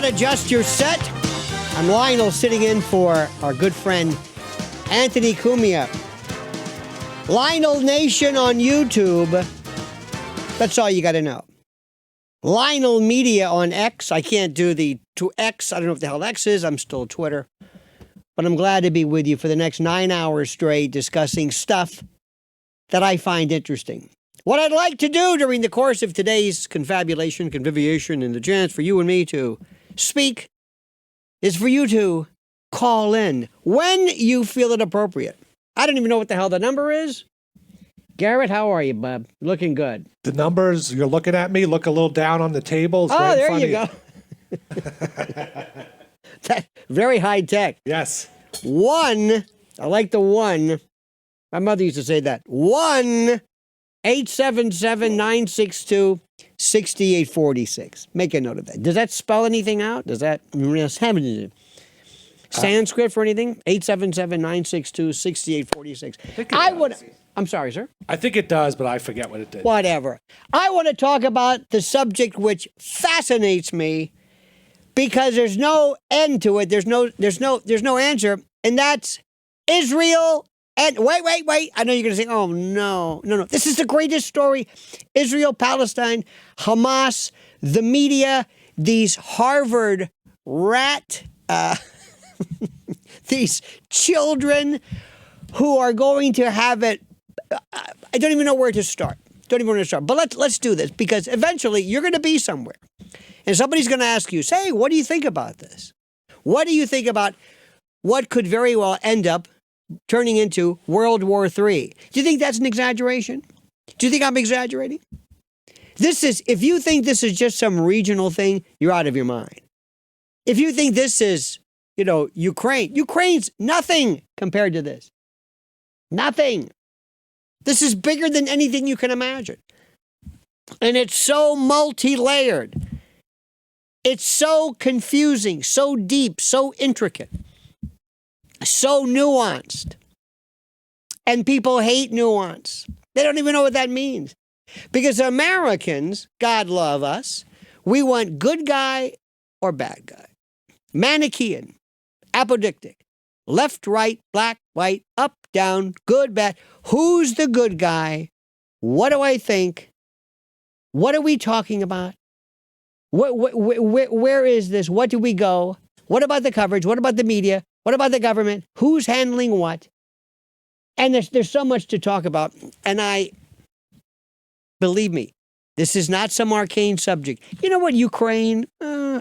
adjust your set. I'm Lionel, sitting in for our good friend Anthony Cumia. Lionel Nation on YouTube. That's all you got to know. Lionel Media on X. I can't do the to X. I don't know what the hell X is. I'm still Twitter. But I'm glad to be with you for the next 9 hours straight discussing stuff that I find interesting. What I'd like to do during the course of today's confabulation, conviviation, and the chance for you and me to speak is for you to call in when you feel it appropriate. I don't even know what the hell the number is. Garrett, how are you, bub? Looking good. The numbers, you're looking at me, look a little down on the table. It's right there in you front go. That, very high tech. Yes. I like the one. My mother used to say that. 1-877-962-6846. Make a note of that. Does that spell anything out? Does that have Sanskrit for anything? 877-962-6846. I'm sorry, sir. I think it does, but I forget what it did. Whatever. I want to talk about the subject which fascinates me because there's no end to it. There's no answer, and that's Israel. And wait. I know you're going to say, oh, no. This is the greatest story. Israel-Palestine, Hamas, the media, these Harvard rat, these children who are going to have it. I don't even know where to start. But let's do this, because eventually you're going to be somewhere. And somebody's going to ask you, say, what do you think about this? What do you think about what could very well end up turning into World War III? Do you think that's an exaggeration? Do you think I'm exaggerating? If you think this is just some regional thing, you're out of your mind. If you think this is, Ukraine's nothing compared to this. Nothing. This is bigger than anything you can imagine. And it's so multi-layered. It's so confusing, so deep, so intricate, so nuanced. And people hate nuance. They don't even know what that means. Because Americans, God love us, we want good guy or bad guy. Manichaean, apodictic, left, right, black, white, up, down, good, bad. Who's the good guy? What do I think? What are we talking about? Where is this? What do we go? What about the coverage? What about the media? What about the government? Who's handling what? And there's so much to talk about. And believe me, this is not some arcane subject. You know what, Ukraine,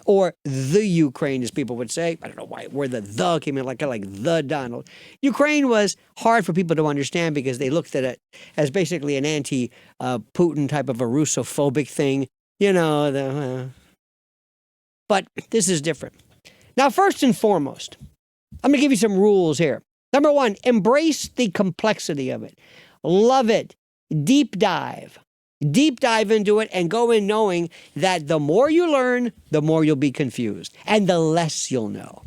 or the Ukraine, as people would say. I don't know where the came in, like the Donald. Ukraine was hard for people to understand because they looked at it as basically an anti-Putin type of a Russophobic thing. But this is different. Now, first and foremost, I'm going to give you some rules here. Number one, embrace the complexity of it. Love it. Deep dive into it and go in knowing that the more you learn, the more you'll be confused and the less you'll know.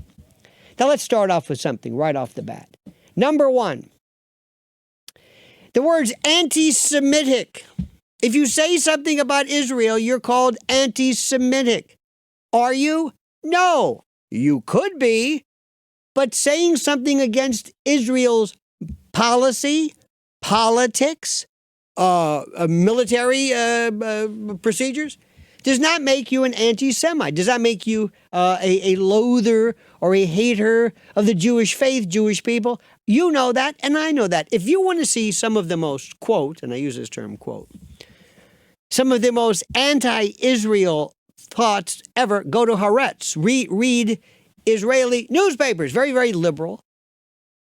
Now, let's start off with something right off the bat. Number one, the word's anti-Semitic. If you say something about Israel, you're called anti-Semitic. Are you? No. You could be. But saying something against Israel's policy, politics, military procedures does not make you an anti-Semite. Does that make you a loather or a hater of the Jewish faith, Jewish people? You know that, and I know that. If you want to see some of the most, quote, and I use this term, quote, some of the most anti-Israel thoughts ever, go to Haaretz. Read Israeli newspapers, very, very liberal.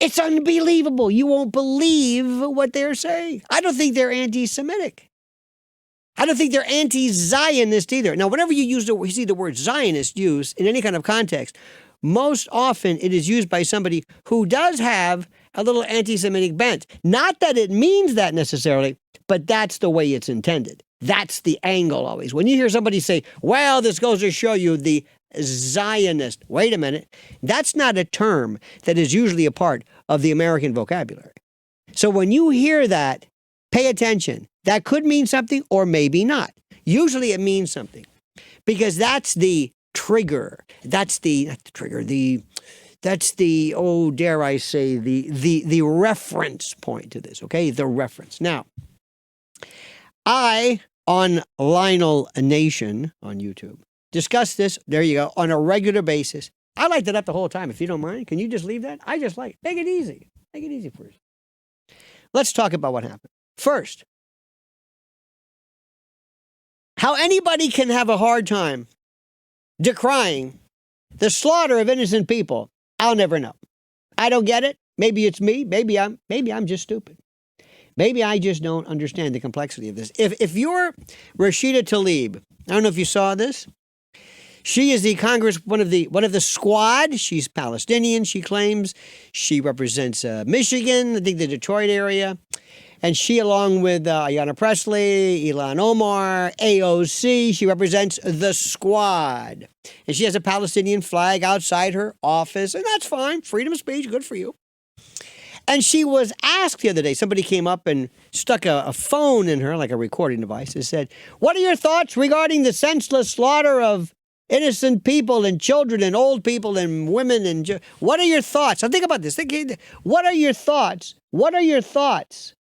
It's unbelievable. You won't believe what they're saying. I don't think they're anti-Semitic. I don't think they're anti-Zionist either. Now, whenever you see the word Zionist used in any kind of context, most often it is used by somebody who does have a little anti-Semitic bent. Not that it means that necessarily, but that's the way it's intended. That's the angle always. When you hear somebody say, well, this goes to show you the Zionist. Wait a minute. That's not a term that is usually a part of the American vocabulary. So when you hear that, pay attention. That could mean something or maybe not. Usually it means something because that's the trigger. That's the, not the trigger, that's the, oh, dare I say, the reference point to this, okay? The reference. Now, I, on Lionel Nation on YouTube, discuss this, there you go, on a regular basis. I like that up the whole time. If you don't mind, can you just leave that? I just like it. Make it easy. Make it easy for us. Let's talk about what happened. First, how anybody can have a hard time decrying the slaughter of innocent people, I'll never know. I don't get it. Maybe it's me. Maybe I'm just stupid. Maybe I just don't understand the complexity of this. If you're Rashida Tlaib, I don't know if you saw this. She is the one of the squad. She's Palestinian, she claims. She represents Michigan, I think the Detroit area. And she, along with Ayanna Pressley, Ilhan Omar, AOC, she represents the squad. And she has a Palestinian flag outside her office, and that's fine. Freedom of speech, good for you. And she was asked the other day, somebody came up and stuck a phone in her, like a recording device, and said, "What are your thoughts regarding the senseless slaughter of innocent people and children and old people and women? And what are your thoughts?" Now think about this. What are your thoughts? What are your thoughts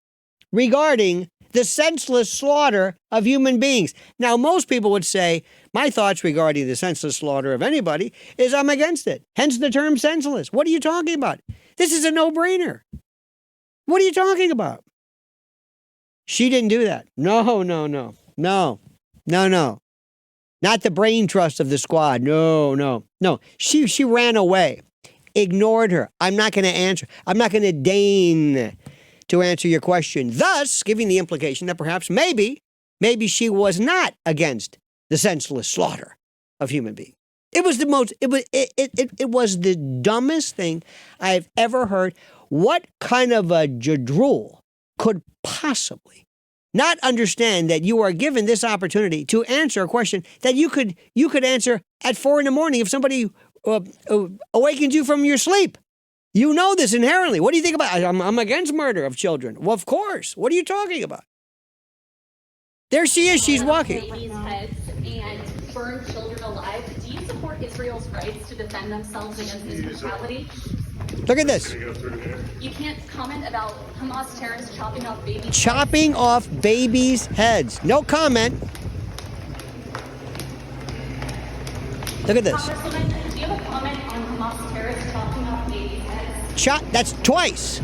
regarding the senseless slaughter of human beings? Now, most people would say, my thoughts regarding the senseless slaughter of anybody is I'm against it. Hence the term senseless. What are you talking about? This is a no-brainer. What are you talking about? She didn't do that. No. Not the brain trust of the squad. No. She ran away, ignored her. I'm not going to answer. I'm not going to deign to answer your question, thus giving the implication that perhaps maybe she was not against the senseless slaughter of human beings. It was the dumbest thing I've ever heard. What kind of a jadrul could possibly not understand that you are given this opportunity to answer a question that you could answer at 4 a.m. if somebody awakens you from your sleep? You know this inherently. What do you think about it? I'm against murder of children. Well, of course. What are you talking about? There she is. She's walking. Babies' heads and burn children alive. Do you support Israel's rights to defend themselves against this brutality? Look at this. You can't comment about Hamas terrorists chopping off babies' Chopping off babies' heads. No comment. Look at this. Congresswoman, do you have a comment on Hamas terrorists chopping off babies' heads? That's twice.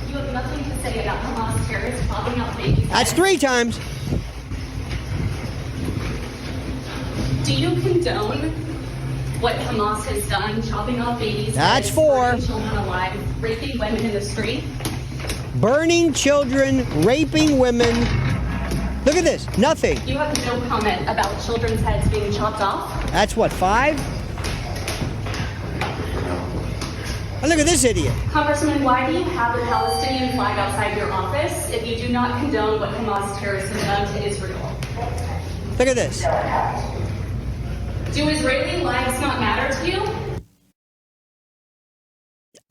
You have nothing to say about Hamas terrorists chopping off babies' heads? That's 3 times. Do you condone what Hamas has done, chopping off babies' That's heads, 4. burning children alive, raping women in the street? Burning children, raping women. Look at this. Nothing. You have no comment about children's heads being chopped off? That's what, 5? And look at this idiot. Congressman, why do you have the Palestinian flag outside your office if you do not condone what Hamas terrorists have done to Israel? Look at this. Do Israeli lives not matter to you?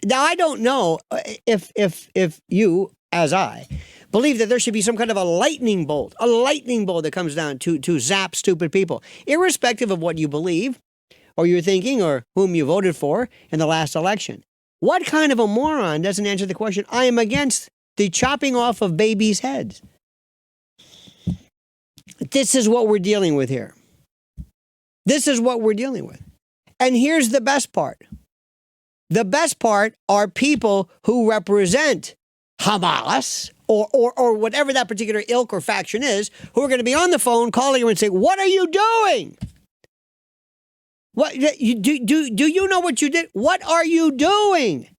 Now, I don't know if you, as I, believe that there should be some kind of a lightning bolt that comes down to zap stupid people, irrespective of what you believe or you're thinking or whom you voted for in the last election. What kind of a moron doesn't answer the question, I am against the chopping off of babies' heads? This is what we're dealing with here. This is what we're dealing with. And here's the best part. The best part are people who represent Hamas or whatever that particular ilk or faction is, who are going to be on the phone calling her and saying, "What are you doing? What do you know what you did? What are you doing?"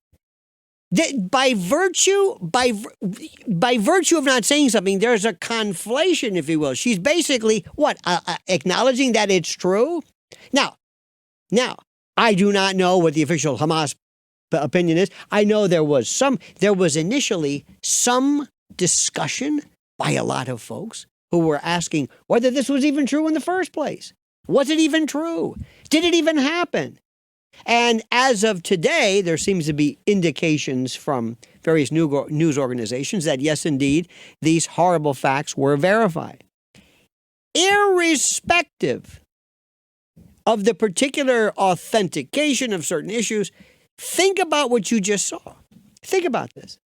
By virtue of not saying something, there's a conflation, if you will. She's basically acknowledging that it's true. Now, I do not know what the official Hamas opinion is. I know there was initially some discussion by a lot of folks who were asking whether this was even true in the first place. Was it even true? Did it even happen? And as of today, there seems to be indications from various news organizations that, yes, indeed, these horrible facts were verified. Irrespective of the particular authentication of certain issues, think about what you just saw. Think about this.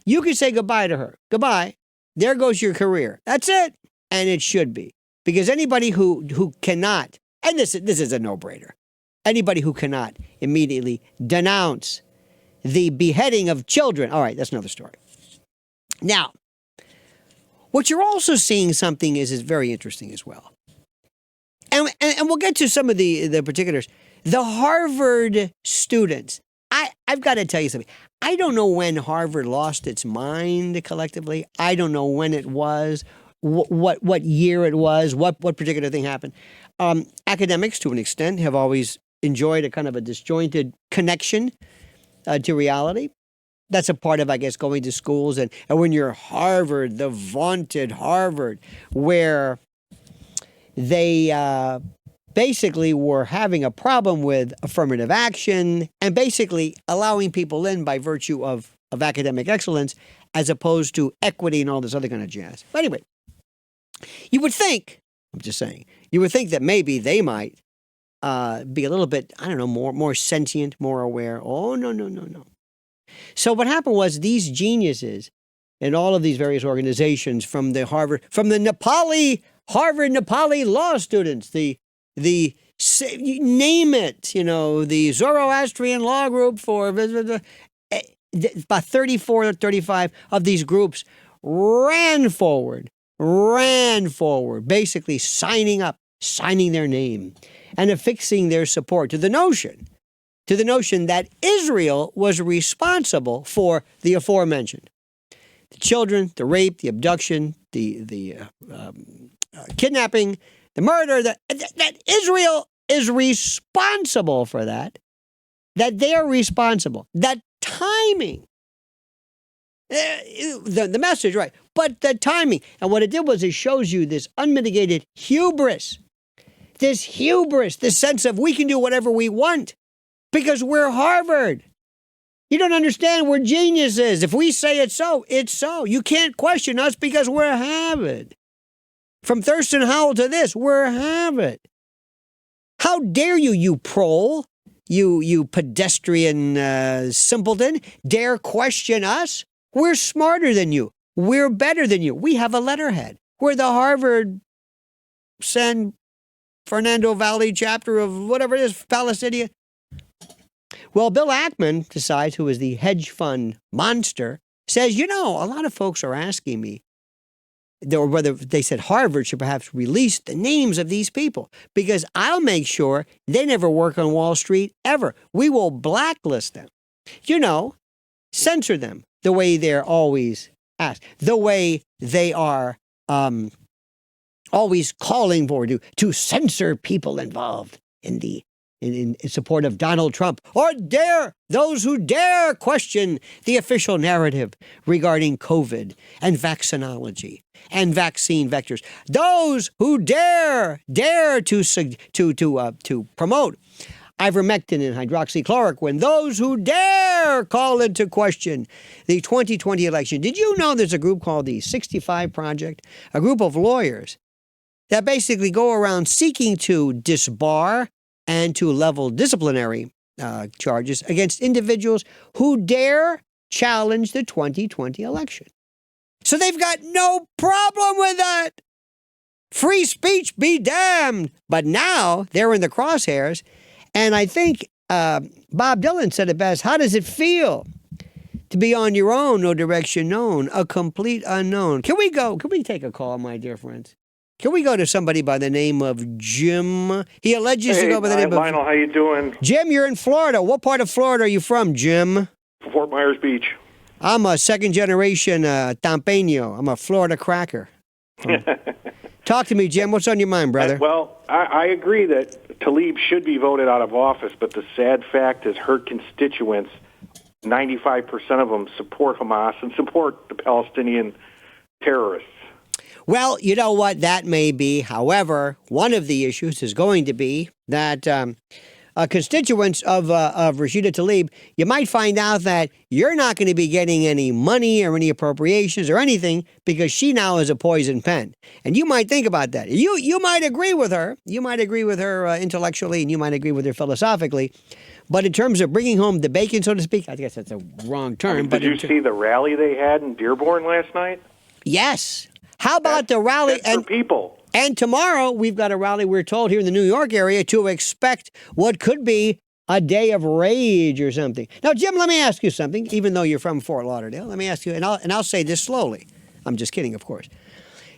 You can say goodbye to her. Goodbye. There goes your career. That's it. And it should be. Because anybody who cannot, and this is a no-brainer, anybody who cannot immediately denounce the beheading of children, all right, that's another story. Now, what you're also seeing something is very interesting as well. And we'll get to some of the particulars. The Harvard students, I've got to tell you something. I don't know when Harvard lost its mind collectively. I don't know when it was, what year it was, what particular thing happened. Academics, to an extent, have always enjoyed a kind of a disjointed connection to reality. That's a part of, I guess, going to schools. And when you're Harvard, the vaunted Harvard, where they basically were having a problem with affirmative action and basically allowing people in by virtue of academic excellence as opposed to equity and all this other kind of jazz. But anyway, you would think, I'm just saying, you would think that maybe they might be a little bit, I don't know, more sentient, more aware. Oh, no. So what happened was these geniuses in all of these various organizations from the Harvard Nepali law students, the name it, the Zoroastrian law group for about 34 or 35 of these groups ran forward, basically signing their name and affixing their support to the notion that Israel was responsible for the aforementioned. The children, the rape, the abduction, the kidnapping, the murder, that Israel is responsible for that they are responsible. That timing, the message, right, but the timing. And what it did was it shows you this unmitigated hubris, this sense of we can do whatever we want because we're Harvard. You don't understand, we're geniuses. If we say it's so, it's so. You can't question us because we're Harvard. From Thurston Howell to this, we're Harvard. How dare you prole, you pedestrian simpleton, dare question us? We're smarter than you. We're better than you. We have a letterhead. We're the Harvard San Fernando Valley chapter of whatever it is, Palestinian. Well, Bill Ackman decides, who is the hedge fund monster, says, a lot of folks are asking me, or whether they said Harvard should perhaps release the names of these people, because I'll make sure they never work on Wall Street ever. We will blacklist them. Censor them the way they're always asked, the way they are always calling for to censor people involved in support of Donald Trump, or those who dare question the official narrative regarding COVID and vaccinology and vaccine vectors. Those who dare to promote ivermectin and hydroxychloroquine. Those who dare call into question the 2020 election. Did you know there's a group called the 65 Project, a group of lawyers that basically go around seeking to disbar and to level disciplinary charges against individuals who dare challenge the 2020 election? So they've got no problem with that. Free speech be damned. But now they're in the crosshairs. And I think Bob Dylan said it best. How does it feel to be on your own, no direction known, a complete unknown? Can we take a call, my dear friends? Can we go to somebody by the name of Jim? He alleges to go by the name Lionel, of... how you doing? Jim, you're in Florida. What part of Florida are you from, Jim? Fort Myers Beach. I'm a second-generation Tampeño. I'm a Florida cracker. Talk to me, Jim. What's on your mind, brother? Well, I agree that Tlaib should be voted out of office, but the sad fact is her constituents, 95% of them support Hamas and support the Palestinian terrorists. Well, you know what? That may be. However, one of the issues is going to be that constituents of Rashida Tlaib, you might find out that you're not going to be getting any money or any appropriations or anything because she now is a poison pen. And you might think about that. You might agree with her. You might agree with her intellectually, and you might agree with her philosophically. But in terms of bringing home the bacon, so to speak, I guess that's a wrong term. Did you see the rally they had in Dearborn last night? Yes. How about the rally? That's for people. And tomorrow, we've got a rally, we're told, here in the New York area to expect what could be a day of rage or something. Now, Jim, let me ask you something, even though you're from Fort Lauderdale. Let me ask you, and I'll say this slowly. I'm just kidding, of course.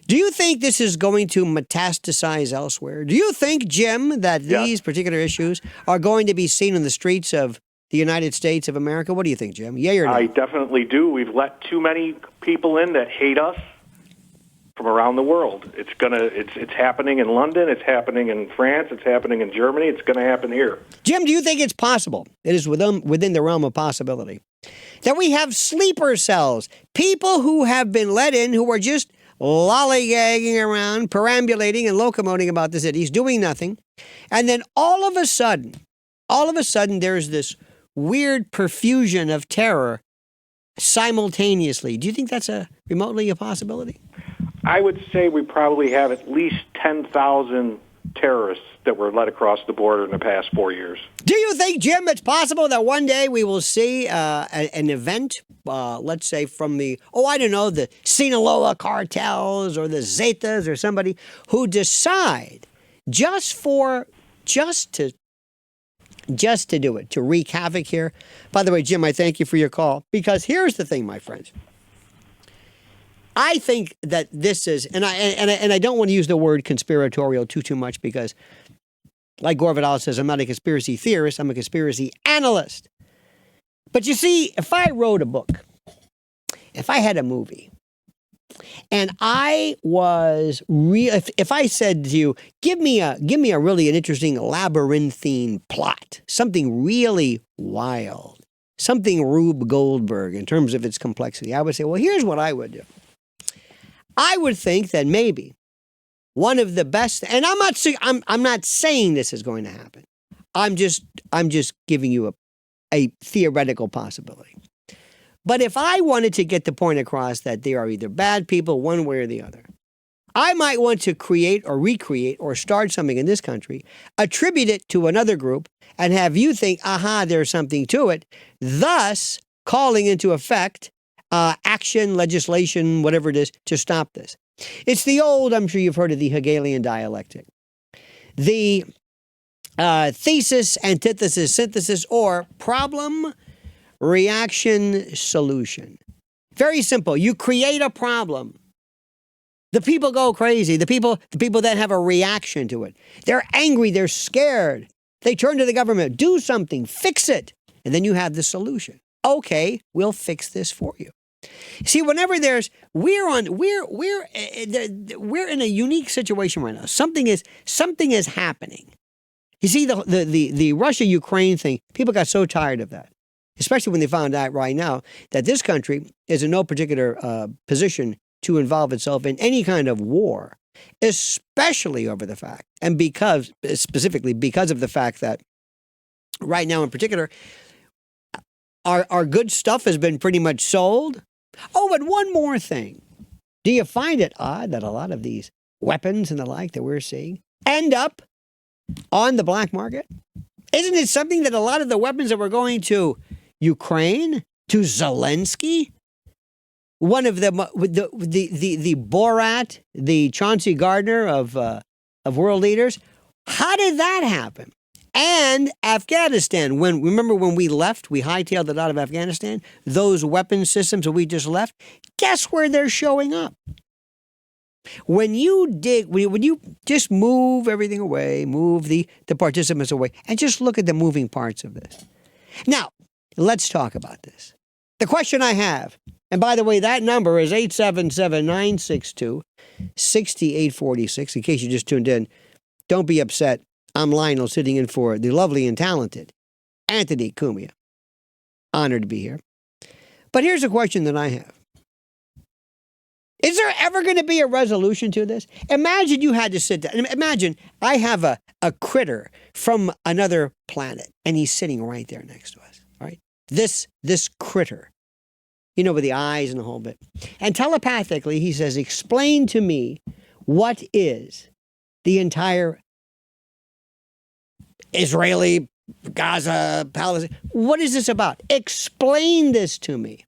Do you think this is going to metastasize elsewhere? Do you think, Jim, that these particular issues are going to be seen in the streets of the United States of America? What do you think, Jim? Yay or no? I definitely do. We've let too many people in that hate us from around the world. It's happening in London, it's happening in France, it's happening in Germany, it's going to happen here. Jim, do you think it's possible, it is within the realm of possibility, that we have sleeper cells, people who have been let in who are just lollygagging around, perambulating and locomoting about the cities, doing nothing, and then all of a sudden, there's this weird perfusion of terror simultaneously? Do you think that's remotely a possibility? I would say we probably have at least 10,000 terrorists that were led across the border in the past 4 years. Do you think, Jim, it's possible that one day we will see an event, let's say from the Sinaloa cartels or the Zetas or somebody who decide just to do it, to wreak havoc here? By the way, Jim, I thank you for your call, because here's the thing, my friends. I think that this is, and I don't want to use the word conspiratorial too much, because, like Gore Vidal says, I'm not a conspiracy theorist, I'm a conspiracy analyst. But you see, if I wrote a book, if I had a movie, and I was if I said to you, give me a really an interesting labyrinthine plot, something really wild, something Rube Goldberg in terms of its complexity, I would say, well, here's what I would do. I would think that maybe one of the best, and I'm not saying this is going to happen. I'm just giving you a theoretical possibility. But if I wanted to get the point across that they are either bad people one way or the other, I might want to create or recreate or start something in this country, attribute it to another group, and have you think, aha, there's something to it, thus calling into effect action, legislation, whatever it is, to stop this. It's the old, I'm sure you've heard of the Hegelian dialectic. The thesis, antithesis, synthesis, or problem, reaction, solution. Very simple. You create a problem. The people go crazy. The people then have a reaction to it. They're angry. They're scared. They turn to the government. Do something. Fix it. And then you have the solution. Okay, we'll fix this for you. See, whenever we're in a unique situation right now. Something is happening. You see, the Russia-Ukraine thing, people got so tired of that, especially when they found out right now that this country is in no particular position to involve itself in any kind of war, especially over the fact, and specifically because of the fact that right now in particular, our good stuff has been pretty much sold. Oh, but one more thing. Do you find it odd that a lot of these weapons and the like that we're seeing end up on the black market? Isn't it something that a lot of the weapons that were going to Ukraine, to Zelensky, one of the Borat, the Chauncey Gardner of world leaders, how did that happen? And Afghanistan, remember when we left, we hightailed it out of Afghanistan, those weapon systems that we just left, guess where they're showing up? When you just move everything away, move the participants away, and just look at the moving parts of this. Now, let's talk about this. The question I have, and by the way, that number is 877-962-6846. In case you just tuned in, don't be upset. I'm Lionel, sitting in for the lovely and talented Anthony Cumia. Honored to be here. But here's a question that I have. Is there ever going to be a resolution to this? Imagine you had to sit down. Imagine I have a critter from another planet, and he's sitting right there next to us, right? This critter, you know, with the eyes and the whole bit. And telepathically, he says, explain to me what is the entire Israeli, Gaza, Palestine. What is this about? Explain this to me.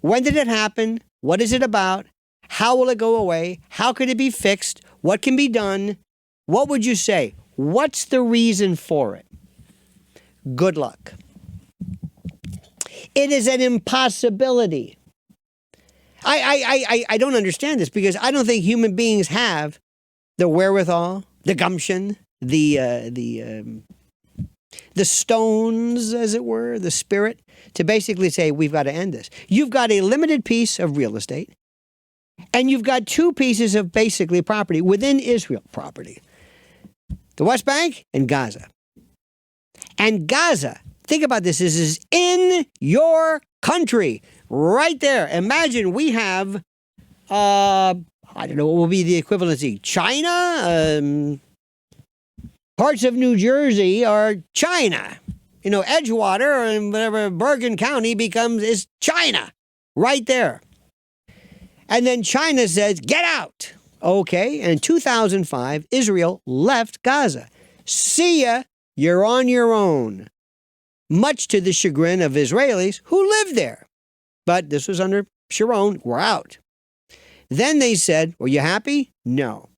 When did it happen? What is it about? How will it go away? How could it be fixed? What can be done? What would you say? What's the reason for it? Good luck. It is an impossibility. I don't understand this because I don't think human beings have the wherewithal, the gumption, the stones, as it were, the spirit, to basically say, we've got to end this. You've got a limited piece of real estate, and you've got two pieces of basically property within Israel property. The West Bank and Gaza. And Gaza, think about this, is in your country, right there. Imagine we have, I don't know what will be the equivalency, China, parts of New Jersey are China. You know, Edgewater and whatever, Bergen County is China. Right there. And then China says, get out. Okay. And in 2005, Israel left Gaza. See ya. You're on your own. Much to the chagrin of Israelis who lived there. But this was under Sharon. We're out. Then they said, were you happy? No.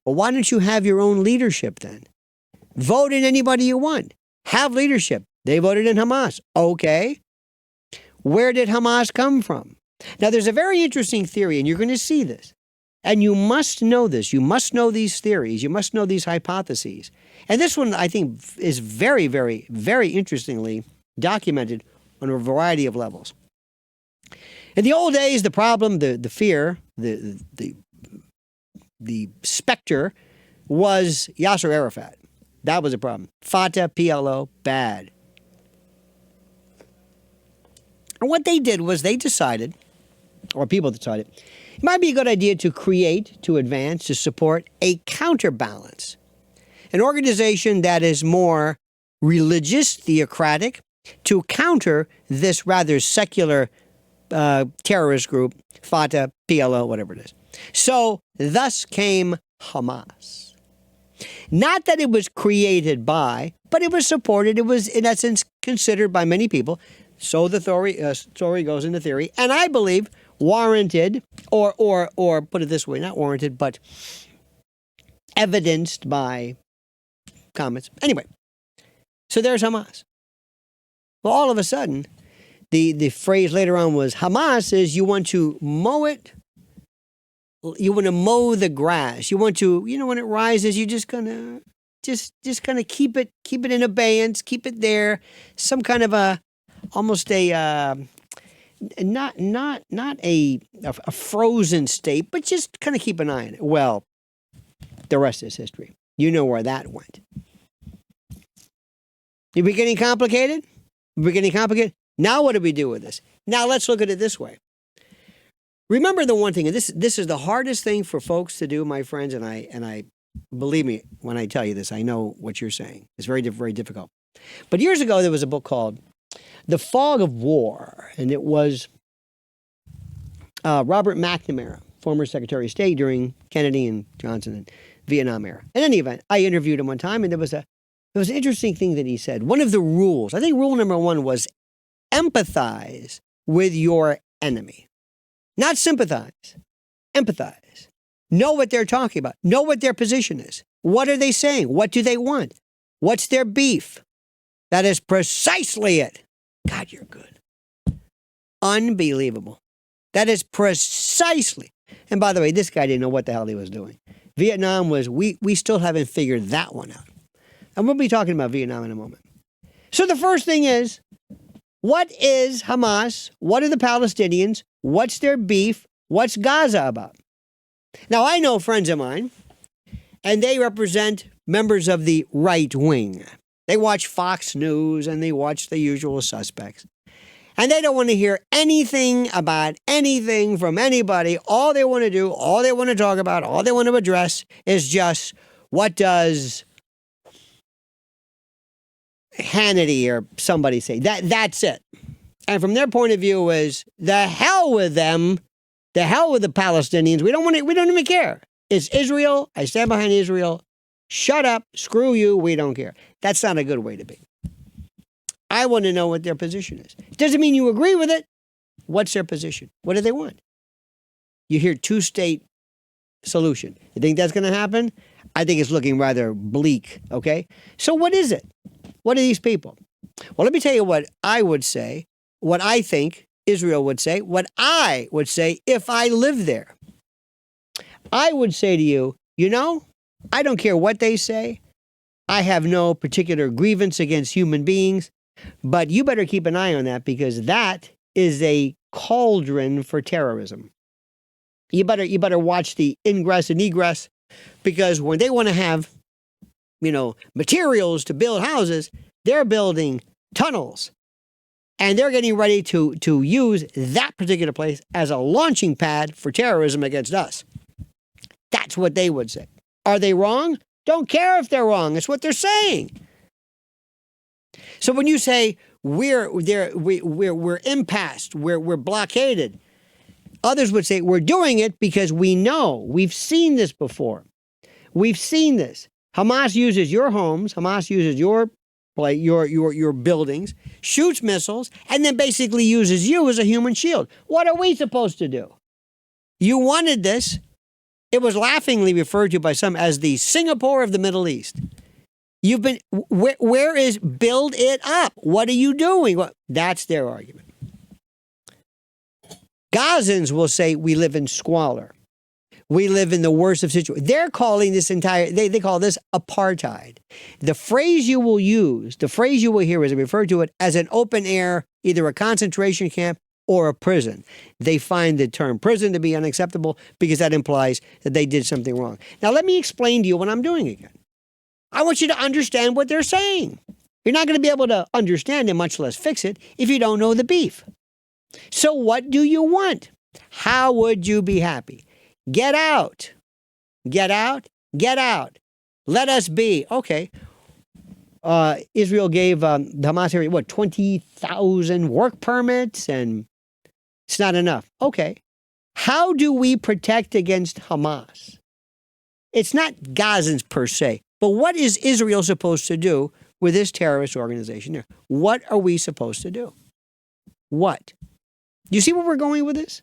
Well, why don't you have your own leadership then? Vote in anybody you want. Have leadership. They voted in Hamas. Okay. Where did Hamas come from? Now, there's a very interesting theory, and you're going to see this. And you must know this. You must know these theories. You must know these hypotheses. And this one, I think, is very, very, very interestingly documented on a variety of levels. In the old days, the problem, the fear, the specter was Yasser Arafat. That was a problem. Fatah, PLO, bad. And what they did was they decided, or people decided, it might be a good idea to create, to advance, to support a counterbalance. An organization that is more religious, theocratic, to counter this rather secular terrorist group, Fatah, PLO, whatever it is. So, thus came Hamas. Not that it was created by, but it was supported. It was, in essence, considered by many people. So the story goes into theory, and I believe warranted, or put it this way, not warranted, but evidenced by comments. Anyway, so there's Hamas. Well, all of a sudden, the phrase later on was, Hamas is you want to mow it. You want to mow the grass. You want to, when it rises, you're just gonna keep it in abeyance, keep it there. Some kind of almost a not a frozen state, but just kind of keep an eye on it. Well, the rest is history. You know where that went. You're getting complicated? We're getting complicated? Now what do we do with this? Now let's look at it this way. Remember the one thing, and this is the hardest thing for folks to do, my friends, and I believe me when I tell you this, I know what you're saying. It's very, very difficult. But years ago, there was a book called The Fog of War, and it was Robert McNamara, former Secretary of State during Kennedy and Johnson and Vietnam era. In any event, I interviewed him one time, and there was an interesting thing that he said. One of the rules, I think rule number one was empathize with your enemy. Not sympathize, empathize. Know what they're talking about. Know what their position is. What are they saying? What do they want? What's their beef? That is precisely it. God, you're good. Unbelievable. That is precisely. And by the way, this guy didn't know what the hell he was doing. Vietnam was, we still haven't figured that one out. And we'll be talking about Vietnam in a moment. So the first thing is, what is Hamas? What are the Palestinians? What's their beef? What's Gaza about? Now, I know friends of mine, and they represent members of the right wing. They watch Fox News, and they watch the usual suspects. And they don't want to hear anything about anything from anybody. All they want to do, all they want to talk about, all they want to address is just what does Hannity or somebody say. That's it. And from their point of view is the hell with them, the hell with the Palestinians. We don't even care. It's Israel. I stand behind Israel. Shut up. Screw you. We don't care. That's not a good way to be. I want to know what their position is. It doesn't mean you agree with it. What's their position? What do they want? You hear two-state solution. You think that's going to happen? I think it's looking rather bleak, okay? So what is it? What are these people? Well, let me tell you what I would say, what I think Israel would say, what I would say if I lived there. I would say to you, I don't care what they say. I have no particular grievance against human beings. But you better keep an eye on that because that is a cauldron for terrorism. You better watch the ingress and egress because when they want to have, materials to build houses, they're building tunnels and they're getting ready to use that particular place as a launching pad for terrorism against us. That's what they would say. Are they wrong? Don't care if they're wrong. It's what they're saying. So when you say we're impassed, we're blockaded, others would say we're doing it because we know we've seen this before. We've seen this. Hamas uses your homes, Hamas uses your buildings, shoots missiles, and then basically uses you as a human shield. What are we supposed to do? You wanted this. It was laughingly referred to by some as the Singapore of the Middle East. You've been, where is build it up? What are you doing? Well, that's their argument. Gazans will say we live in squalor. We live in the worst of situations. They're calling this they call this apartheid. The phrase you will use, the phrase you will hear is refer to it as an open air, either a concentration camp or a prison. They find the term prison to be unacceptable because that implies that they did something wrong. Now, let me explain to you what I'm doing again. I want you to understand what they're saying. You're not going to be able to understand it, much less fix it, if you don't know the beef. So what do you want? How would you be happy? Get out. Get out. Get out. Let us be. Okay. Israel gave the Hamas area, 20,000 work permits, and it's not enough. Okay. How do we protect against Hamas? It's not Gazans per se, but what is Israel supposed to do with this terrorist organization here? What are we supposed to do? What? Do you see where we're going with this?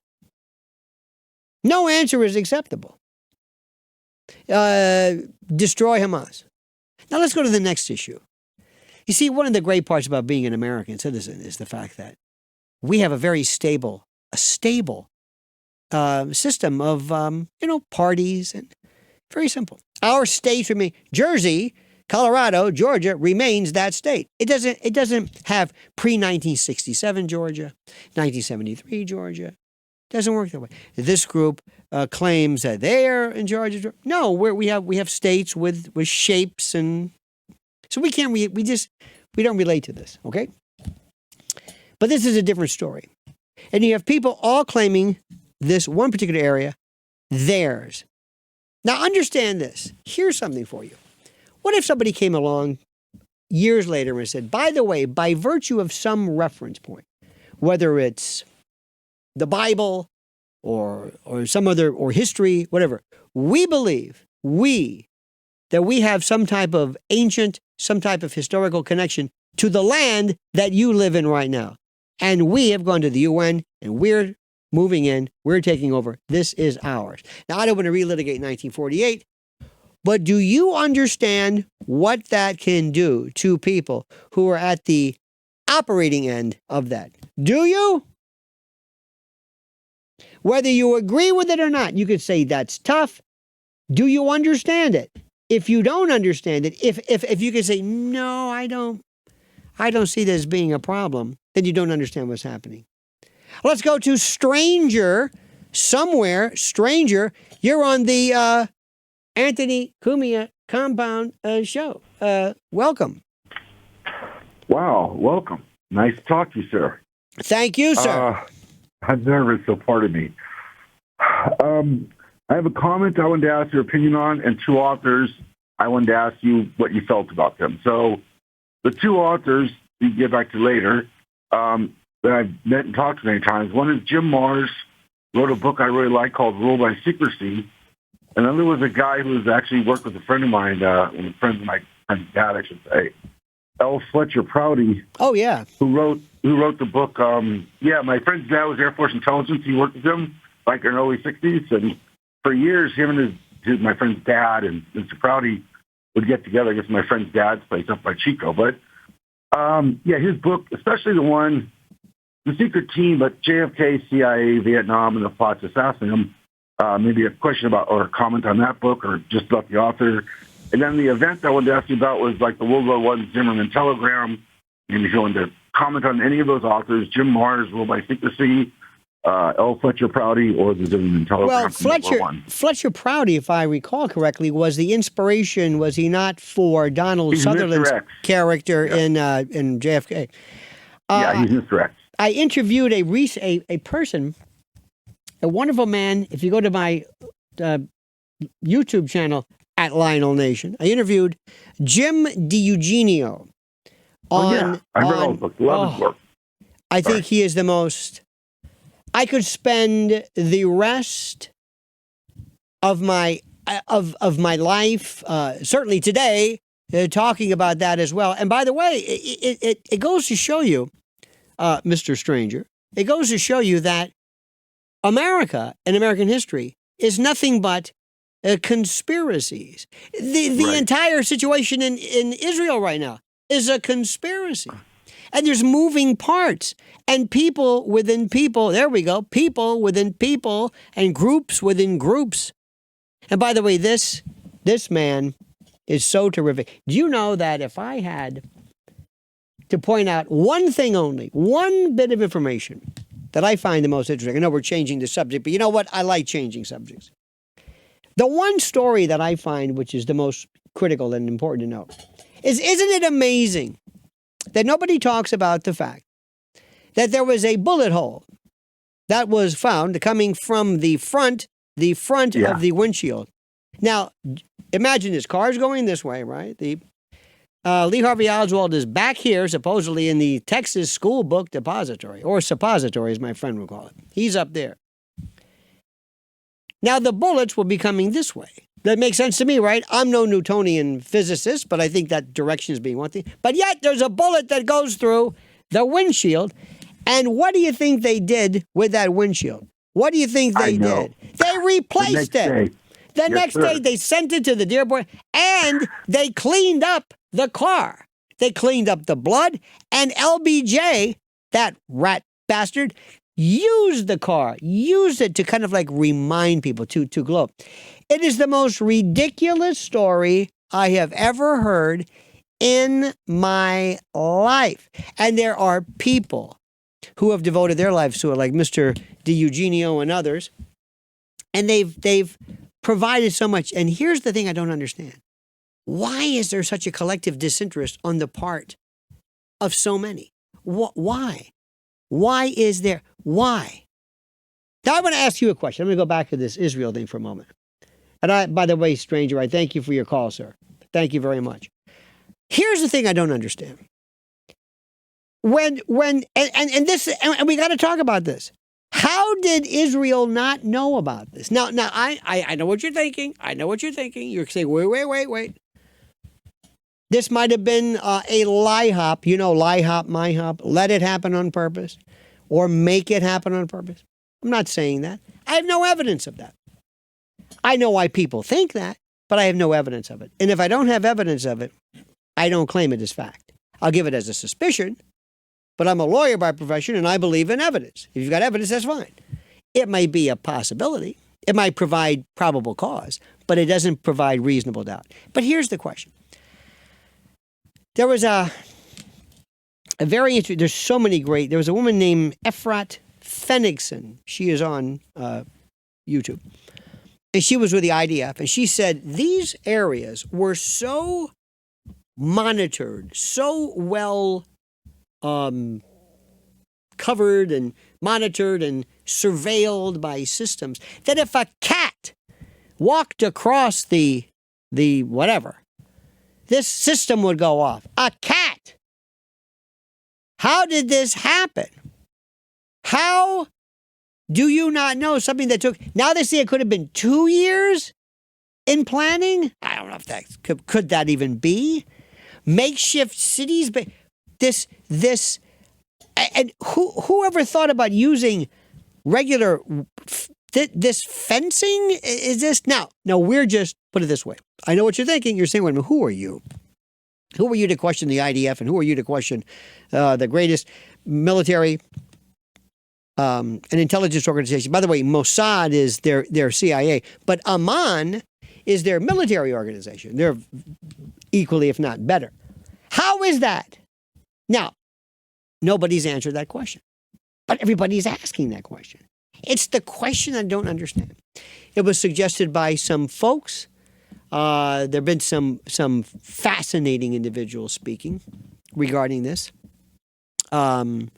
No answer is acceptable. Destroy Hamas. Now let's go to the next issue. You see, one of the great parts about being an American citizen is the fact that we have a very stable system of, parties, and very simple. Our states remain, Jersey, Colorado, Georgia remains that state. It doesn't have pre-1967 Georgia, 1973 Georgia. Doesn't work that way. This group claims that they're in Georgia. No, we have states with shapes, and so we can't. We don't relate to this. Okay, but this is a different story, and you have people all claiming this one particular area theirs. Now understand this. Here's something for you. What if somebody came along years later and said, by the way, by virtue of some reference point, whether it's the Bible or some other, or history, whatever, we believe that we have some type of historical connection to the land that you live in right now. And we have gone to the UN and we're moving in, we're taking over. This is ours. Now, I don't want to relitigate 1948, but do you understand what that can do to people who are at the operating end of that? Do you? Whether you agree with it or not, you could say that's tough. Do you understand it? If you don't understand it, if you could say, no, I don't see this being a problem, then you don't understand what's happening. Let's go to Stranger. Stranger, you're on the Anthony Cumia Compound show. Welcome. Wow, welcome. Nice to talk to you, sir. Thank you, sir. I'm nervous, so pardon me. I have a comment I wanted to ask your opinion on, and two authors I wanted to ask you what you felt about them. So the two authors you can get back to later that I've met and talked to many times. One is Jim Marrs, wrote a book I really like called Rule by Secrecy. And then there was a guy who was actually worked with a friend of mine, a friend of my friend's dad, I should say, L. Fletcher Prouty. Oh, yeah. Who wrote the book. My friend's dad was Air Force Intelligence. He worked with him like in the early 60s. And for years, him and my friend's dad and Mr. Prouty would get together. I guess my friend's dad's place up by Chico. But, his book, especially the one, The Secret Team, but JFK, CIA, Vietnam, and the plot to assassinate him. Maybe a question about or a comment on that book or just about the author. And then the event I wanted to ask you about was like the World War I Zimmerman telegram. And if you wanted to comment on any of those authors, Jim Marrs, Rule by Secrecy, L. Fletcher Prouty, or the Zimmerman telegram. Well, Fletcher Prouty, if I recall correctly, was the inspiration, was he not, for Donald Sutherland's character in JFK? He's Mr. X. I interviewed a person, a wonderful man. If you go to my YouTube channel at Lionel Nation, I interviewed Jim DiEugenio. I read all the books. Love his work. I think he is the most. I could spend the rest of my life, certainly today, talking about that as well. And by the way, it goes to show you, Mr. Stranger, it goes to show you that America and American history is nothing but conspiracies. The entire situation in Israel right now is a conspiracy. And there's moving parts and people within people. There we go. People within people and groups within groups. And by the way, this man is so terrific. Do you know that if I had to point out one thing only, one bit of information that I find the most interesting, I know we're changing the subject, but you know what? I like changing subjects. The one story that I find which is the most critical and important to know is, isn't it amazing that nobody talks about the fact that there was a bullet hole that was found coming from the front of the windshield. Now, imagine this. Car's going this way, right? Lee Harvey Oswald is back here, supposedly in the Texas School Book Depository, or suppository, as my friend would call it. He's up there. Now, the bullets will be coming this way. That makes sense to me, right? I'm no Newtonian physicist, but I think that direction is being one thing. But yet, there's a bullet that goes through the windshield. And what do you think they did with that windshield? What do you think they did? They replaced it. The next day, they sent it to the Dearborn, and they cleaned up the car. They cleaned up the blood, and LBJ, that rat bastard, used the car, used it to kind of like remind people to glow. It is the most ridiculous story I have ever heard in my life. And there are people who have devoted their lives to it, like Mr. DiEugenio and others, and they've provided so much. And here's the thing I don't understand. Why is there such a collective disinterest on the part of so many? Why? Why is there? Why? Now I want to ask you a question. I'm going to go back to this Israel thing for a moment. And by the way, stranger, I thank you for your call, sir. Thank you very much. Here's the thing I don't understand. And we got to talk about this. How did Israel not know about this? Now I know what you're thinking. I know what you're thinking. You're saying, wait. This might have been a lie hop. You know, lie hop, my hop. Let it happen on purpose, or make it happen on purpose. I'm not saying that. I have no evidence of that. I know why people think that, but I have no evidence of it. And if I don't have evidence of it, I don't claim it as fact. I'll give it as a suspicion, but I'm a lawyer by profession and I believe in evidence. If you've got evidence, that's fine. It may be a possibility. It might provide probable cause, but it doesn't provide reasonable doubt. But here's the question. There was a very interesting, there's so many great, there was a woman named Efrat Fenigson. She is on YouTube. And she was with the IDF, and she said these areas were so monitored, so well covered and monitored and surveilled by systems, that if a cat walked across the whatever, this system would go off. A cat! How did this happen? How do you not know something that took, now they say it could have been 2 years in planning? I don't know if that, could that even be? Makeshift cities, but this, and whoever thought about using regular, this fencing? Is this, now we're just, put it this way. I know what you're thinking. You're saying, wait a minute, who are you? Who are you to question the IDF, and who are you to question the greatest military and intelligence organization? By the way, Mossad is their CIA, but Amman is their military organization. They're equally, if not better. How is that? Now, nobody's answered that question, but everybody's asking that question. It's the question I don't understand. It was suggested by some folks. There have been some fascinating individuals speaking regarding this. Judge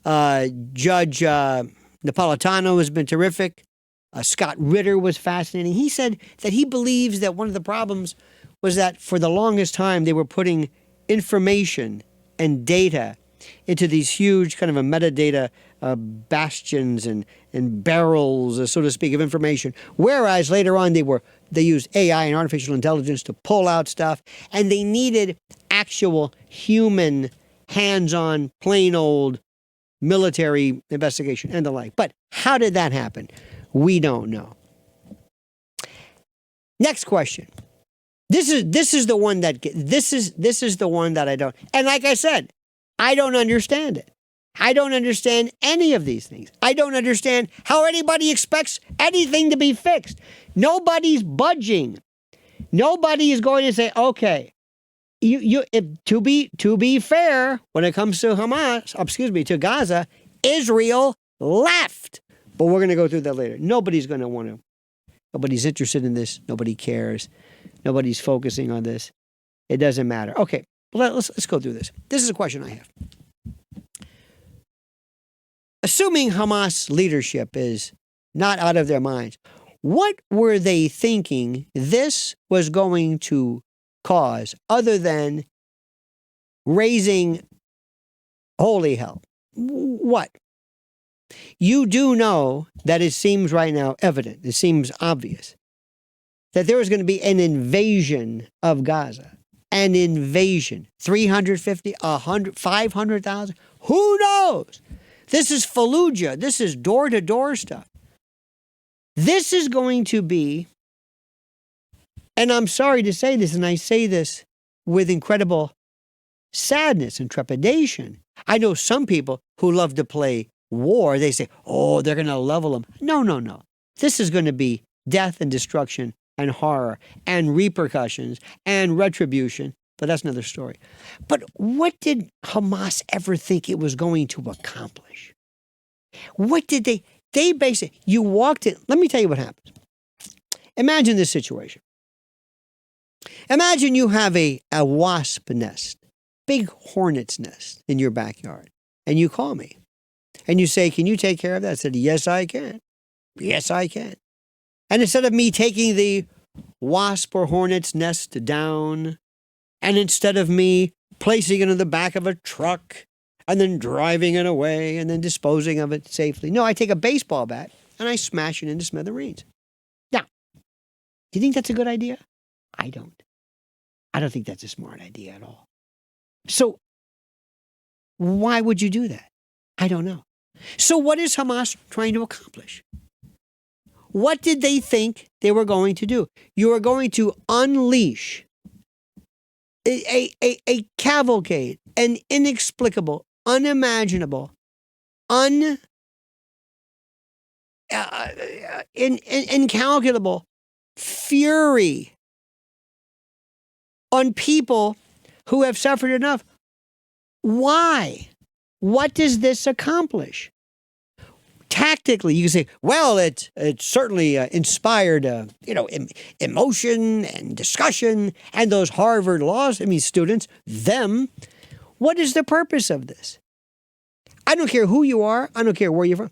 Napolitano has been terrific. Scott Ritter was fascinating. He said that he believes that one of the problems was that for the longest time they were putting information and data into these huge kind of a metadata bastions and barrels, so to speak, of information. Whereas later on they used AI and artificial intelligence to pull out stuff, and they needed actual human, hands-on, plain old military investigation and the like. But how did that happen? We don't know. Next question. This is the one that this is the one that I don't. And like I said, I don't understand it. I don't understand any of these things. I don't understand how anybody expects anything to be fixed. Nobody's budging. Nobody is going to say, okay, to be fair, when it comes to to Gaza, Israel left. But we're going to go through that later. Nobody's going to want to. Nobody's interested in this. Nobody cares. Nobody's focusing on this. It doesn't matter. Okay, let's go through this. This is a question I have. Assuming Hamas leadership is not out of their minds, what were they thinking this was going to cause other than raising holy hell? What? You do know that it seems right now evident, it seems obvious, that there is going to be an invasion of Gaza. An invasion. 350, 100, 500,000? Who knows? This is Fallujah. This is door-to-door stuff. This is going to be, and I'm sorry to say this, and I say this with incredible sadness and trepidation. I know some people who love to play war. They say, oh, they're going to level them. No. This is going to be death and destruction and horror and repercussions and retribution. But that's another story. But what did Hamas ever think it was going to accomplish? What did they basically, you walked in, let me tell you what happens. Imagine this situation. Imagine you have a wasp nest, big hornet's nest in your backyard, and you call me. And you say, can you take care of that? I said, yes, I can. Yes, I can. And instead of me taking the wasp or hornet's nest down, and instead of me placing it in the back of a truck and then driving it away and then disposing of it safely, no, I take a baseball bat and I smash it into smithereens. Now, do you think that's a good idea? I don't. I don't think that's a smart idea at all. So, why would you do that? I don't know. So what is Hamas trying to accomplish? What did they think they were going to do? You are going to unleash a cavalcade, an inexplicable, unimaginable, incalculable fury on people who have suffered enough. Why? What does this accomplish? Tactically, you can say, well, it certainly inspired, emotion and discussion, and those Harvard students, them. What is the purpose of this? I don't care who you are. I don't care where you're from.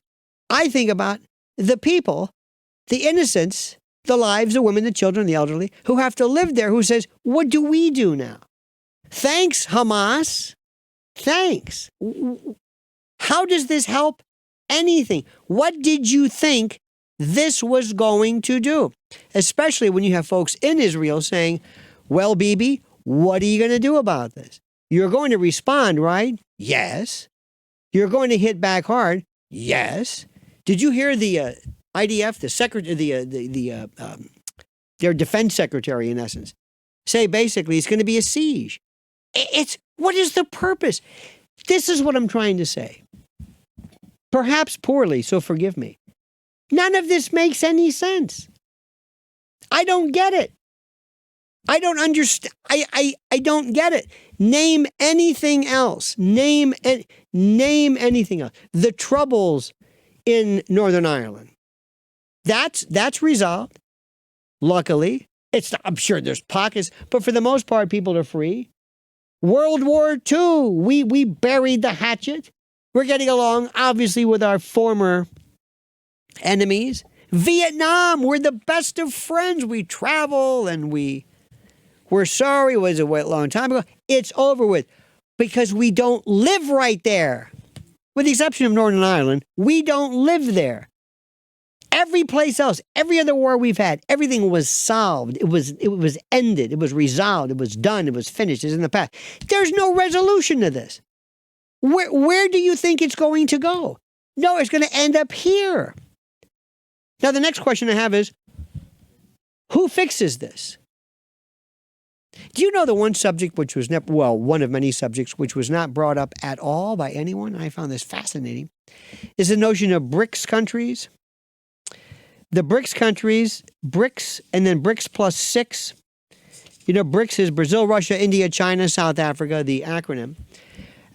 I think about the people, the innocents, the lives, the women, the children, the elderly, who have to live there, who says, what do we do now? Thanks, Hamas. Thanks. How does this help anything? What did you think this was going to do? Especially when you have folks in Israel saying, well, Bibi, what are you going to do about this? You're going to respond, right? Yes. You're going to hit back hard? Yes. Did you hear the IDF, the secretary, their defense secretary, in essence, say basically it's going to be a siege? What is the purpose? This is what I'm trying to say. Perhaps poorly, so forgive me. None of this makes any sense. I don't get it. I don't understand. I don't get it. Name anything else. Name anything else. The troubles in Northern Ireland. That's resolved. Luckily, I'm sure there's pockets, but for the most part, people are free. World War II, we buried the hatchet. We're getting along, obviously, with our former enemies. Vietnam, we're the best of friends. We travel and we're sorry. It was a long time ago. It's over with because we don't live right there. With the exception of Northern Ireland, we don't live there. Every place else, every other war we've had, everything was solved. It was ended. It was resolved. It was done. It was finished. It's in the past. There's no resolution to this. Where do you think it's going to go? No, it's going to end up here. Now, the next question I have is, who fixes this? Do you know the one subject which was one of many subjects which was not brought up at all by anyone? I found this fascinating. Is the notion of BRICS countries. The BRICS countries, BRICS, and then BRICS plus 6. You know, BRICS is Brazil, Russia, India, China, South Africa, the acronym.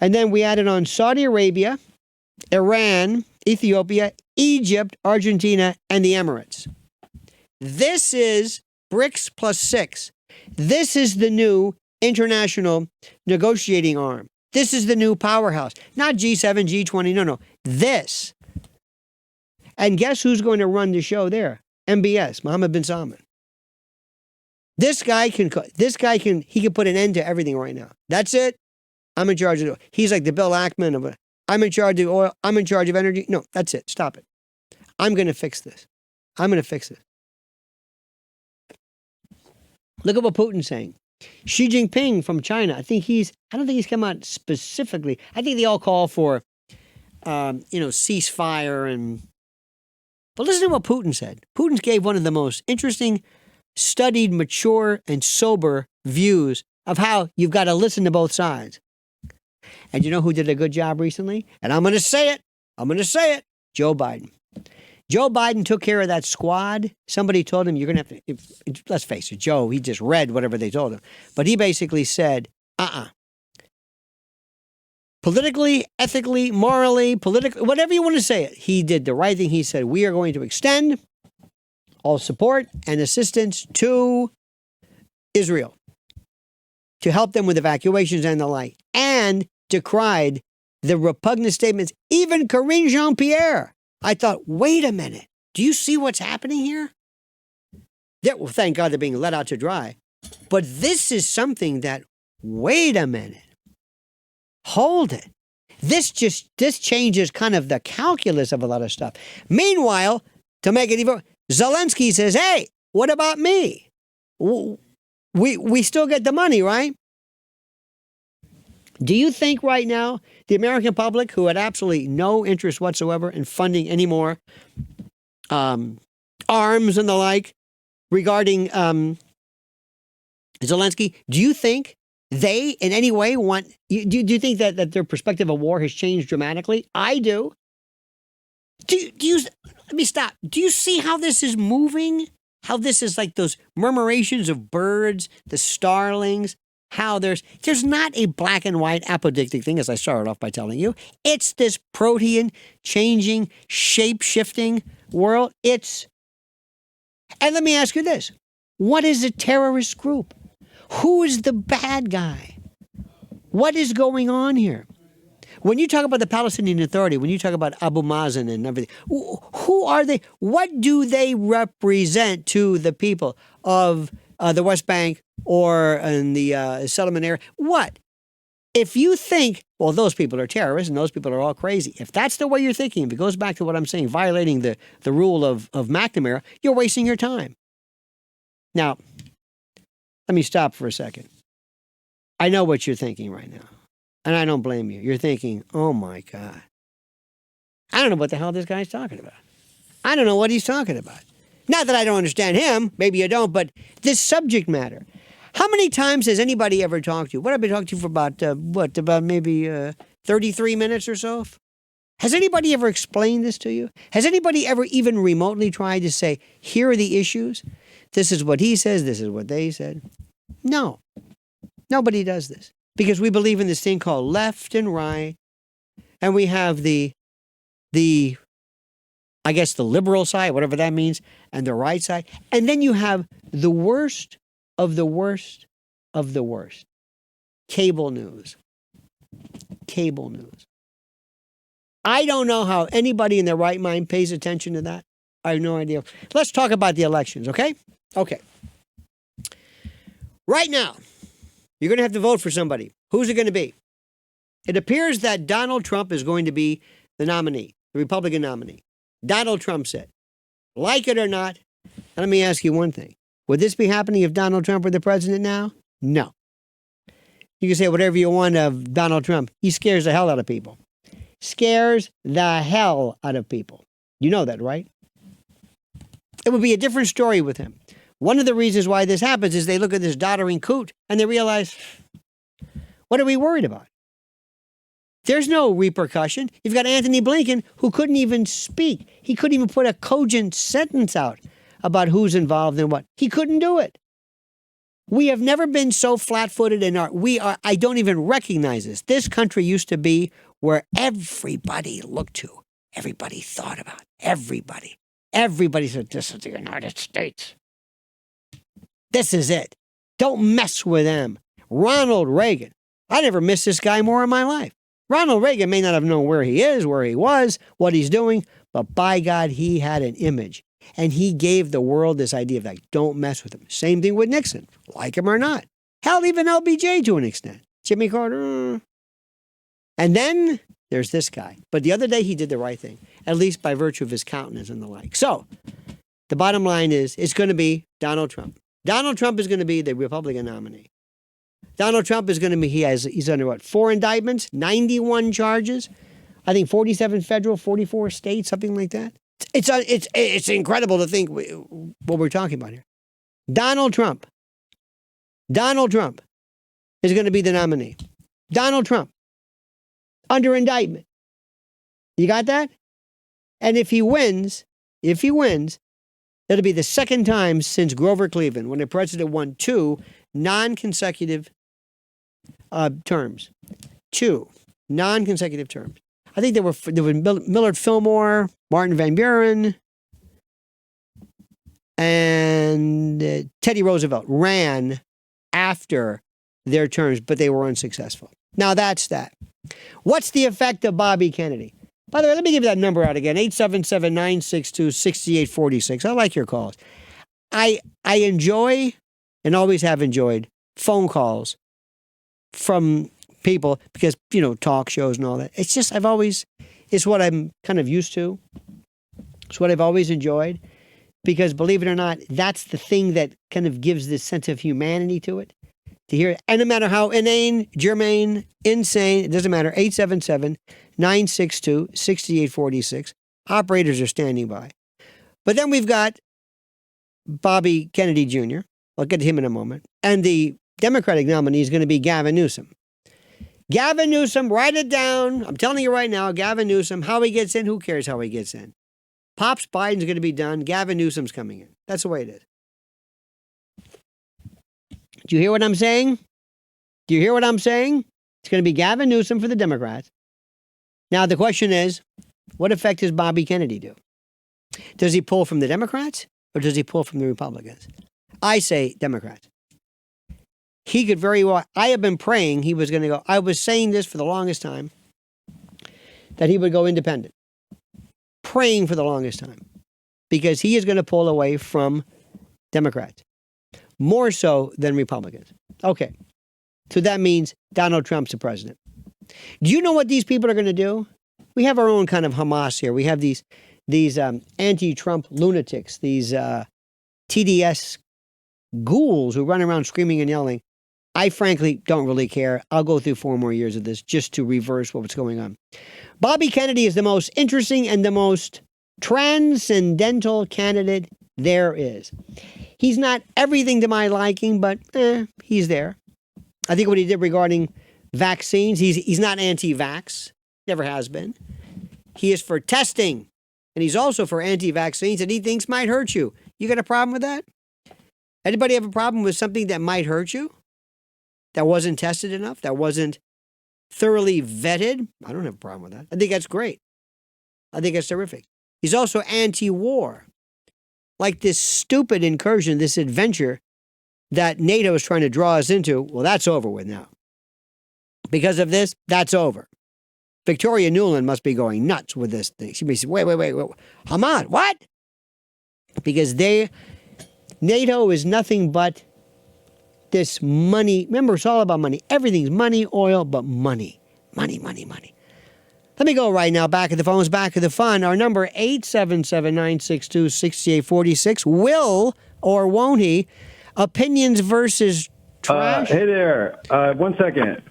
And then we added on Saudi Arabia, Iran, Ethiopia, Egypt, Argentina, and the Emirates. This is BRICS plus 6. This is the new international negotiating arm. This is the new powerhouse. Not G7, G20, no. This. And guess who's going to run the show there? MBS, Mohammed bin Salman. This guy can put an end to everything right now. That's it. I'm in charge of it. He's like the Bill Ackman of I'm in charge of oil. I'm in charge of energy. No, that's it. Stop it. I'm going to fix this. I'm going to fix it. Look at what Putin's saying. Xi Jinping from China. I don't think he's come out specifically. I think they all call for, ceasefire but listen to what Putin said. Putin gave one of the most interesting, studied, mature, and sober views of how you've got to listen to both sides. And you know who did a good job recently? And I'm going to say it. Joe Biden. Joe Biden took care of that squad. Somebody told him, you're going to have to, let's face it, Joe, he just read whatever they told him. But he basically said, politically, ethically, morally, whatever you want to say it. He did the right thing. He said, we are going to extend all support and assistance to Israel to help them with evacuations and the like, and decried the repugnant statements, even Karine Jean-Pierre. I thought, wait a minute. Do you see what's happening here? Well, thank God they're being let out to dry. But this is something that, wait a minute. Hold it. This changes kind of the calculus of a lot of stuff. Meanwhile, to make it even, Zelensky says, hey, what about me? We still get the money, right? Do you think right now the American public, who had absolutely no interest whatsoever in funding any more arms and the like regarding Zelensky, do you think they in any way want, do you think that their perspective of war has changed dramatically? I do. Let me stop. Do you see how this is moving? How this is like those murmurations of birds, the starlings, how there's not a black and white apodictic thing, as I started off by telling you. It's this protean changing, shape-shifting world. And let me ask you this. What is a terrorist group? Who is the bad guy? What is going on here? When you talk about the Palestinian Authority, when you talk about Abu Mazen and everything, who are they? What do they represent to the people of the West Bank or in the settlement area? What? If you think, well, those people are terrorists and those people are all crazy, if that's the way you're thinking, if it goes back to what I'm saying, violating the rule of McNamara, you're wasting your time. Now, let me stop for a second. I know what you're thinking right now, and I don't blame you. You're thinking, oh my God, I don't know what the hell this guy's talking about. I don't know what he's talking about. Not that I don't understand him, maybe you don't, but this subject matter. How many times has anybody ever talked to you? What, I've been talking to you for about maybe 33 minutes or so? Has anybody ever explained this to you? Has anybody ever even remotely tried to say, here are the issues? This is what he says, this is what they said. No. Nobody does this. Because we believe in this thing called left and right. And we have the I guess the liberal side, whatever that means, and the right side. And then you have the worst of the worst of the worst. Cable news. Cable news. I don't know how anybody in their right mind pays attention to that. I have no idea. Let's talk about the elections, okay? Okay. Right now, you're going to have to vote for somebody. Who's it going to be? It appears that Donald Trump is going to be the nominee, the Republican nominee. Donald Trump said, like it or not, and let me ask you one thing. Would this be happening if Donald Trump were the president now? No. You can say whatever you want of Donald Trump. He scares the hell out of people. Scares the hell out of people. You know that, right? It would be a different story with him. One of the reasons why this happens is they look at this doddering coot and they realize, what are we worried about? There's no repercussion. You've got Anthony Blinken, who couldn't even speak. He couldn't even put a cogent sentence out about who's involved in what. He couldn't do it. We have never been so flat-footed in I don't even recognize this. This country used to be where everybody looked to, everybody thought about, everybody. Everybody said, this is the United States. This is it. Don't mess with them. Ronald Reagan. I never missed this guy more in my life. Ronald Reagan may not have known where he is, where he was, what he's doing, but by God, he had an image. And he gave the world this idea of like, don't mess with him. Same thing with Nixon, like him or not. Hell, even LBJ to an extent. Jimmy Carter. And then there's this guy. But the other day he did the right thing, at least by virtue of his countenance and the like. So the bottom line is it's going to be Donald Trump. Donald Trump is going to be the Republican nominee. Donald Trump is going to be, he's under what, 4 indictments, 91 charges, I think 47 federal, 44 state, something like that. It's incredible to think what we're talking about here. Donald Trump is going to be the nominee. Donald Trump, under indictment. You got that? And if he wins, that'll be the second time since Grover Cleveland, when the president won 2 non-consecutive terms. 2 non-consecutive terms. I think there were Millard Fillmore, Martin Van Buren, and Teddy Roosevelt ran after their terms, but they were unsuccessful. Now that's that. What's the effect of Bobby Kennedy? By the way, let me give you that number out again, 877-962-6846. I like your calls. I enjoy and always have enjoyed phone calls from people because, talk shows and all that. It's just, it's what I'm kind of used to. It's what I've always enjoyed because, believe it or not, that's the thing that kind of gives this sense of humanity to it. To hear it. And no matter how inane, germane, insane, it doesn't matter. 877-962-6846. Operators are standing by. But then we've got Bobby Kennedy Jr. I'll get to him in a moment. And the Democratic nominee is going to be Gavin Newsom. Gavin Newsom, write it down. I'm telling you right now, Gavin Newsom, how he gets in, who cares how he gets in? Pops Biden's going to be done. Gavin Newsom's coming in. That's the way it is. Do you hear what I'm saying? Do you hear what I'm saying? It's going to be Gavin Newsom for the Democrats. Now, the question is, what effect does Bobby Kennedy do? Does he pull from the Democrats or does he pull from the Republicans? I say Democrats. He could very well, I have been praying he was going to go. I was saying this for the longest time. that he would go independent. Praying for the longest time. Because he is going to pull away from Democrats. More so than Republicans. Okay. So that means Donald Trump's the president. Do you know what these people are going to do? We have our own kind of Hamas here. We have these anti-Trump lunatics, these TDS ghouls who run around screaming and yelling. I frankly don't really care. I'll go through 4 more years of this just to reverse what's going on. Bobby Kennedy is the most interesting and the most transcendental candidate there is. He's not everything to my liking, but he's there. I think what he did regarding vaccines, he's not anti-vax, never has been. He is for testing, and he's also for anti-vaccines that he thinks might hurt you. You got a problem with that? Anybody have a problem with something that might hurt you? That wasn't tested enough? That wasn't thoroughly vetted? I don't have a problem with that. I think that's great. I think that's terrific. He's also anti-war. Like this stupid incursion, this adventure that NATO is trying to draw us into, well, that's over with now. Because of this, that's over. Victoria Nuland must be going nuts with this thing. She may say, wait. Hamas, what? Because NATO is nothing but this money. Remember, it's all about money. Everything's money, oil, but money. Money. Let me go right now. Back at the phones, back at the fun. Our number 877-962-6846. Will or won't he? Opinions versus trash. Hey there. 1 second.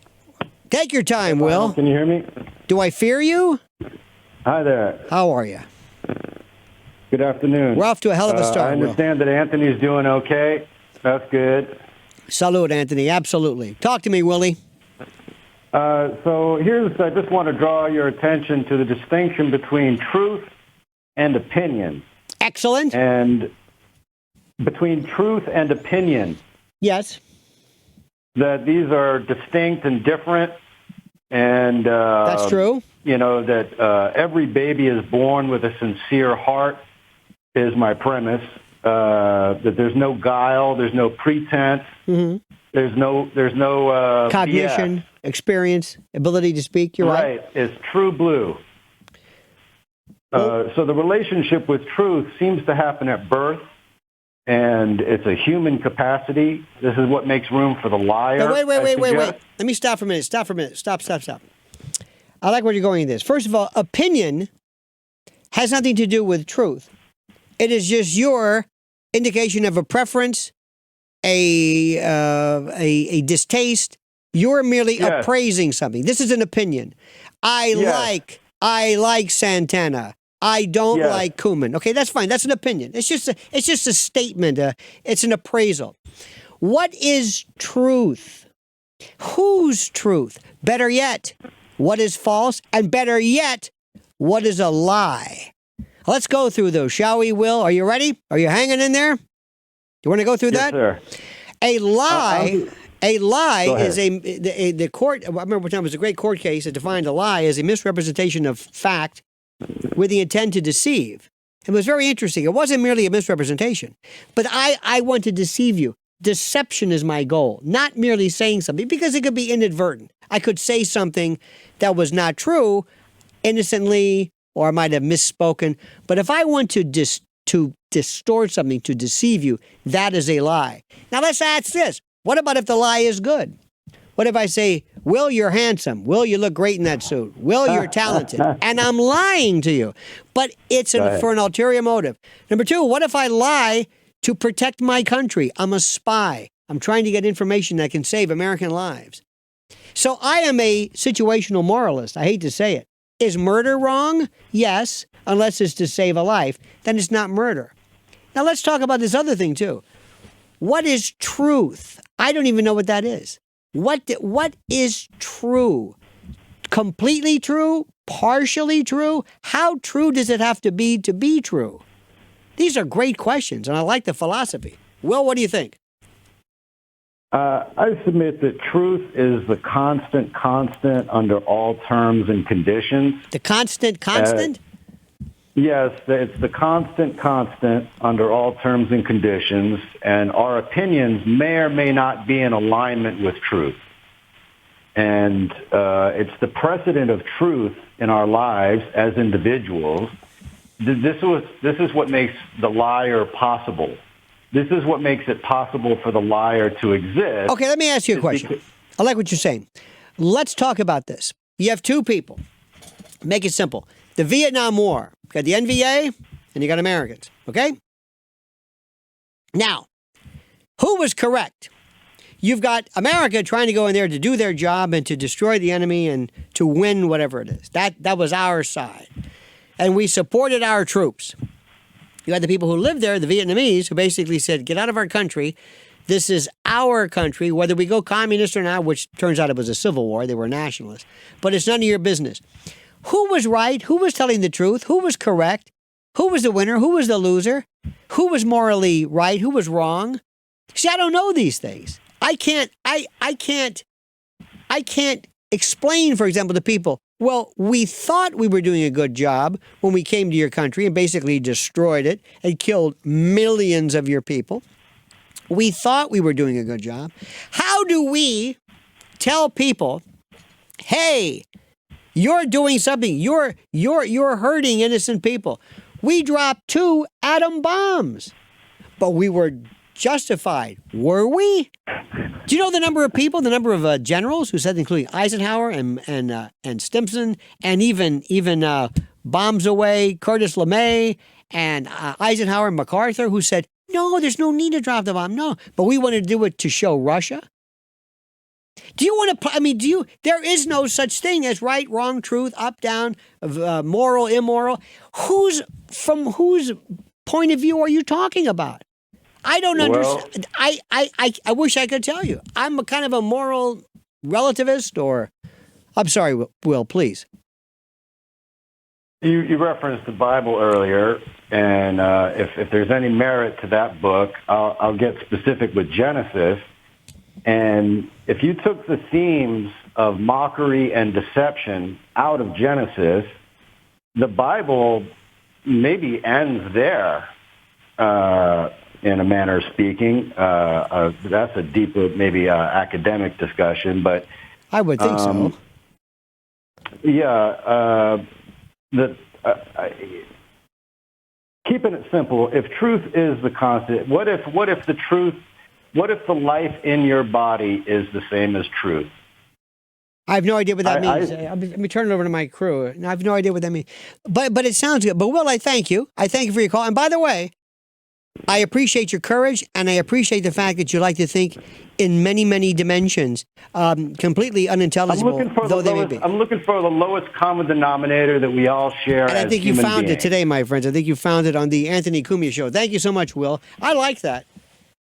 Take your time, Will. Can you hear me? Do I fear you? Hi there. How are you? Good afternoon. We're off to a hell of a start, I understand that Anthony's doing okay. That's good. Salute, Anthony. Absolutely. Talk to me, Willie. I just want to draw your attention to the distinction between truth and opinion. Excellent. And between truth and opinion. Yes. That these are distinct and different. And that's true. You know, that every baby is born with a sincere heart is my premise. That there's no guile, there's no pretense, there's no cognition, BS. Experience, ability to speak. You're right. It's true blue. So the relationship with truth seems to happen at birth, and it's a human capacity. This is what makes room for the liar. Now, wait. Let me stop for a minute. Stop. I like where you're going with this. First of all, opinion has nothing to do with truth. It is just your indication of a preference, a distaste. You're merely appraising something. This is an opinion. I like Santana. I don't like Cumia. Okay, that's fine. That's an opinion. It's just a statement. It's an appraisal. What is truth? Whose truth? Better yet, what is false? And better yet, what is a lie? Let's go through those, shall we, Will? Are you ready? Are you hanging in there? You want to go through that? Sir. A lie is the court. I remember one time it was a great court case that defined a lie as a misrepresentation of fact with the intent to deceive. It was very interesting. It wasn't merely a misrepresentation, but I want to deceive you. Deception is my goal, not merely saying something, because it could be inadvertent. I could say something that was not true innocently, or I might have misspoken. But if I want to distort something, to deceive you, that is a lie. Now let's ask this. What about if the lie is good? What if I say, Will, you're handsome. Will, you look great in that suit. Will, you're talented. And I'm lying to you. But it's for an ulterior motive. Number two, what if I lie to protect my country? I'm a spy. I'm trying to get information that can save American lives. So I am a situational moralist. I hate to say it. Is murder wrong? Yes, unless it's to save a life. Then it's not murder. Now let's talk about this other thing too. What is truth? I don't even know what that is. What is true? Completely true? Partially true? How true does it have to be true? These are great questions, and I like the philosophy. Will, what do you think? I submit that truth is the constant under all terms and conditions. The constant? Yes, it's the constant under all terms and conditions, and our opinions may or may not be in alignment with truth. And it's the precedent of truth in our lives as individuals. This is what makes the liar possible. This is what makes it possible for the liar to exist. Okay, let me ask you a question. I like what you're saying. Let's talk about this. You have two people. Make it simple. The Vietnam War. You got the NVA and you got Americans. Okay? Now, who was correct? You've got America trying to go in there to do their job and to destroy the enemy and to win whatever it is. That was our side. And we supported our troops. You had the people who lived there, the Vietnamese, who basically said, get out of our country. This is our country, whether we go communist or not, which turns out it was a civil war. They were nationalists. But it's none of your business. Who was right? Who was telling the truth? Who was correct? Who was the winner? Who was the loser? Who was morally right? Who was wrong? See, I don't know these things. I can't explain, for example, to people, well, we thought we were doing a good job when we came to your country and basically destroyed it and killed millions of your people. We thought we were doing a good job. How do we tell people, hey, you're doing something, you're hurting innocent people? We dropped 2 atom bombs, but we were justified. Were we? Do you know the number of people, the number of generals who said, including Eisenhower and Stimson, and even bombs away Curtis LeMay and Eisenhower and MacArthur, who said, no, there's no need to drop the bomb. No, but we want to do it to show Russia. Do you want to? There is no such thing as right, wrong, truth, up, down, moral, immoral. From whose point of view are you talking about? I don't understand. I wish I could tell you. I'm a kind of a moral relativist, or I'm sorry, Will, please. You referenced the Bible earlier, and if there's any merit to that book, I'll get specific with Genesis. And if you took the themes of mockery and deception out of Genesis, the Bible maybe ends there. In a manner of speaking, that's a deeper, maybe academic discussion, but I would think so. Yeah, keeping it simple. If truth is the constant, what if the life in your body is the same as truth? I have no idea what that means. Let me turn it over to my crew. I have no idea what that means. But it sounds good. But Will, I thank you. I thank you for your call. And by the way, I appreciate your courage, and I appreciate the fact that you like to think in many, many dimensions, completely unintelligible, though they may be. I'm looking for the lowest common denominator that we all share as human beings. And I think you found it today, my friends. I think you found it on the Anthony Cumia show. Thank you so much, Will. I like that.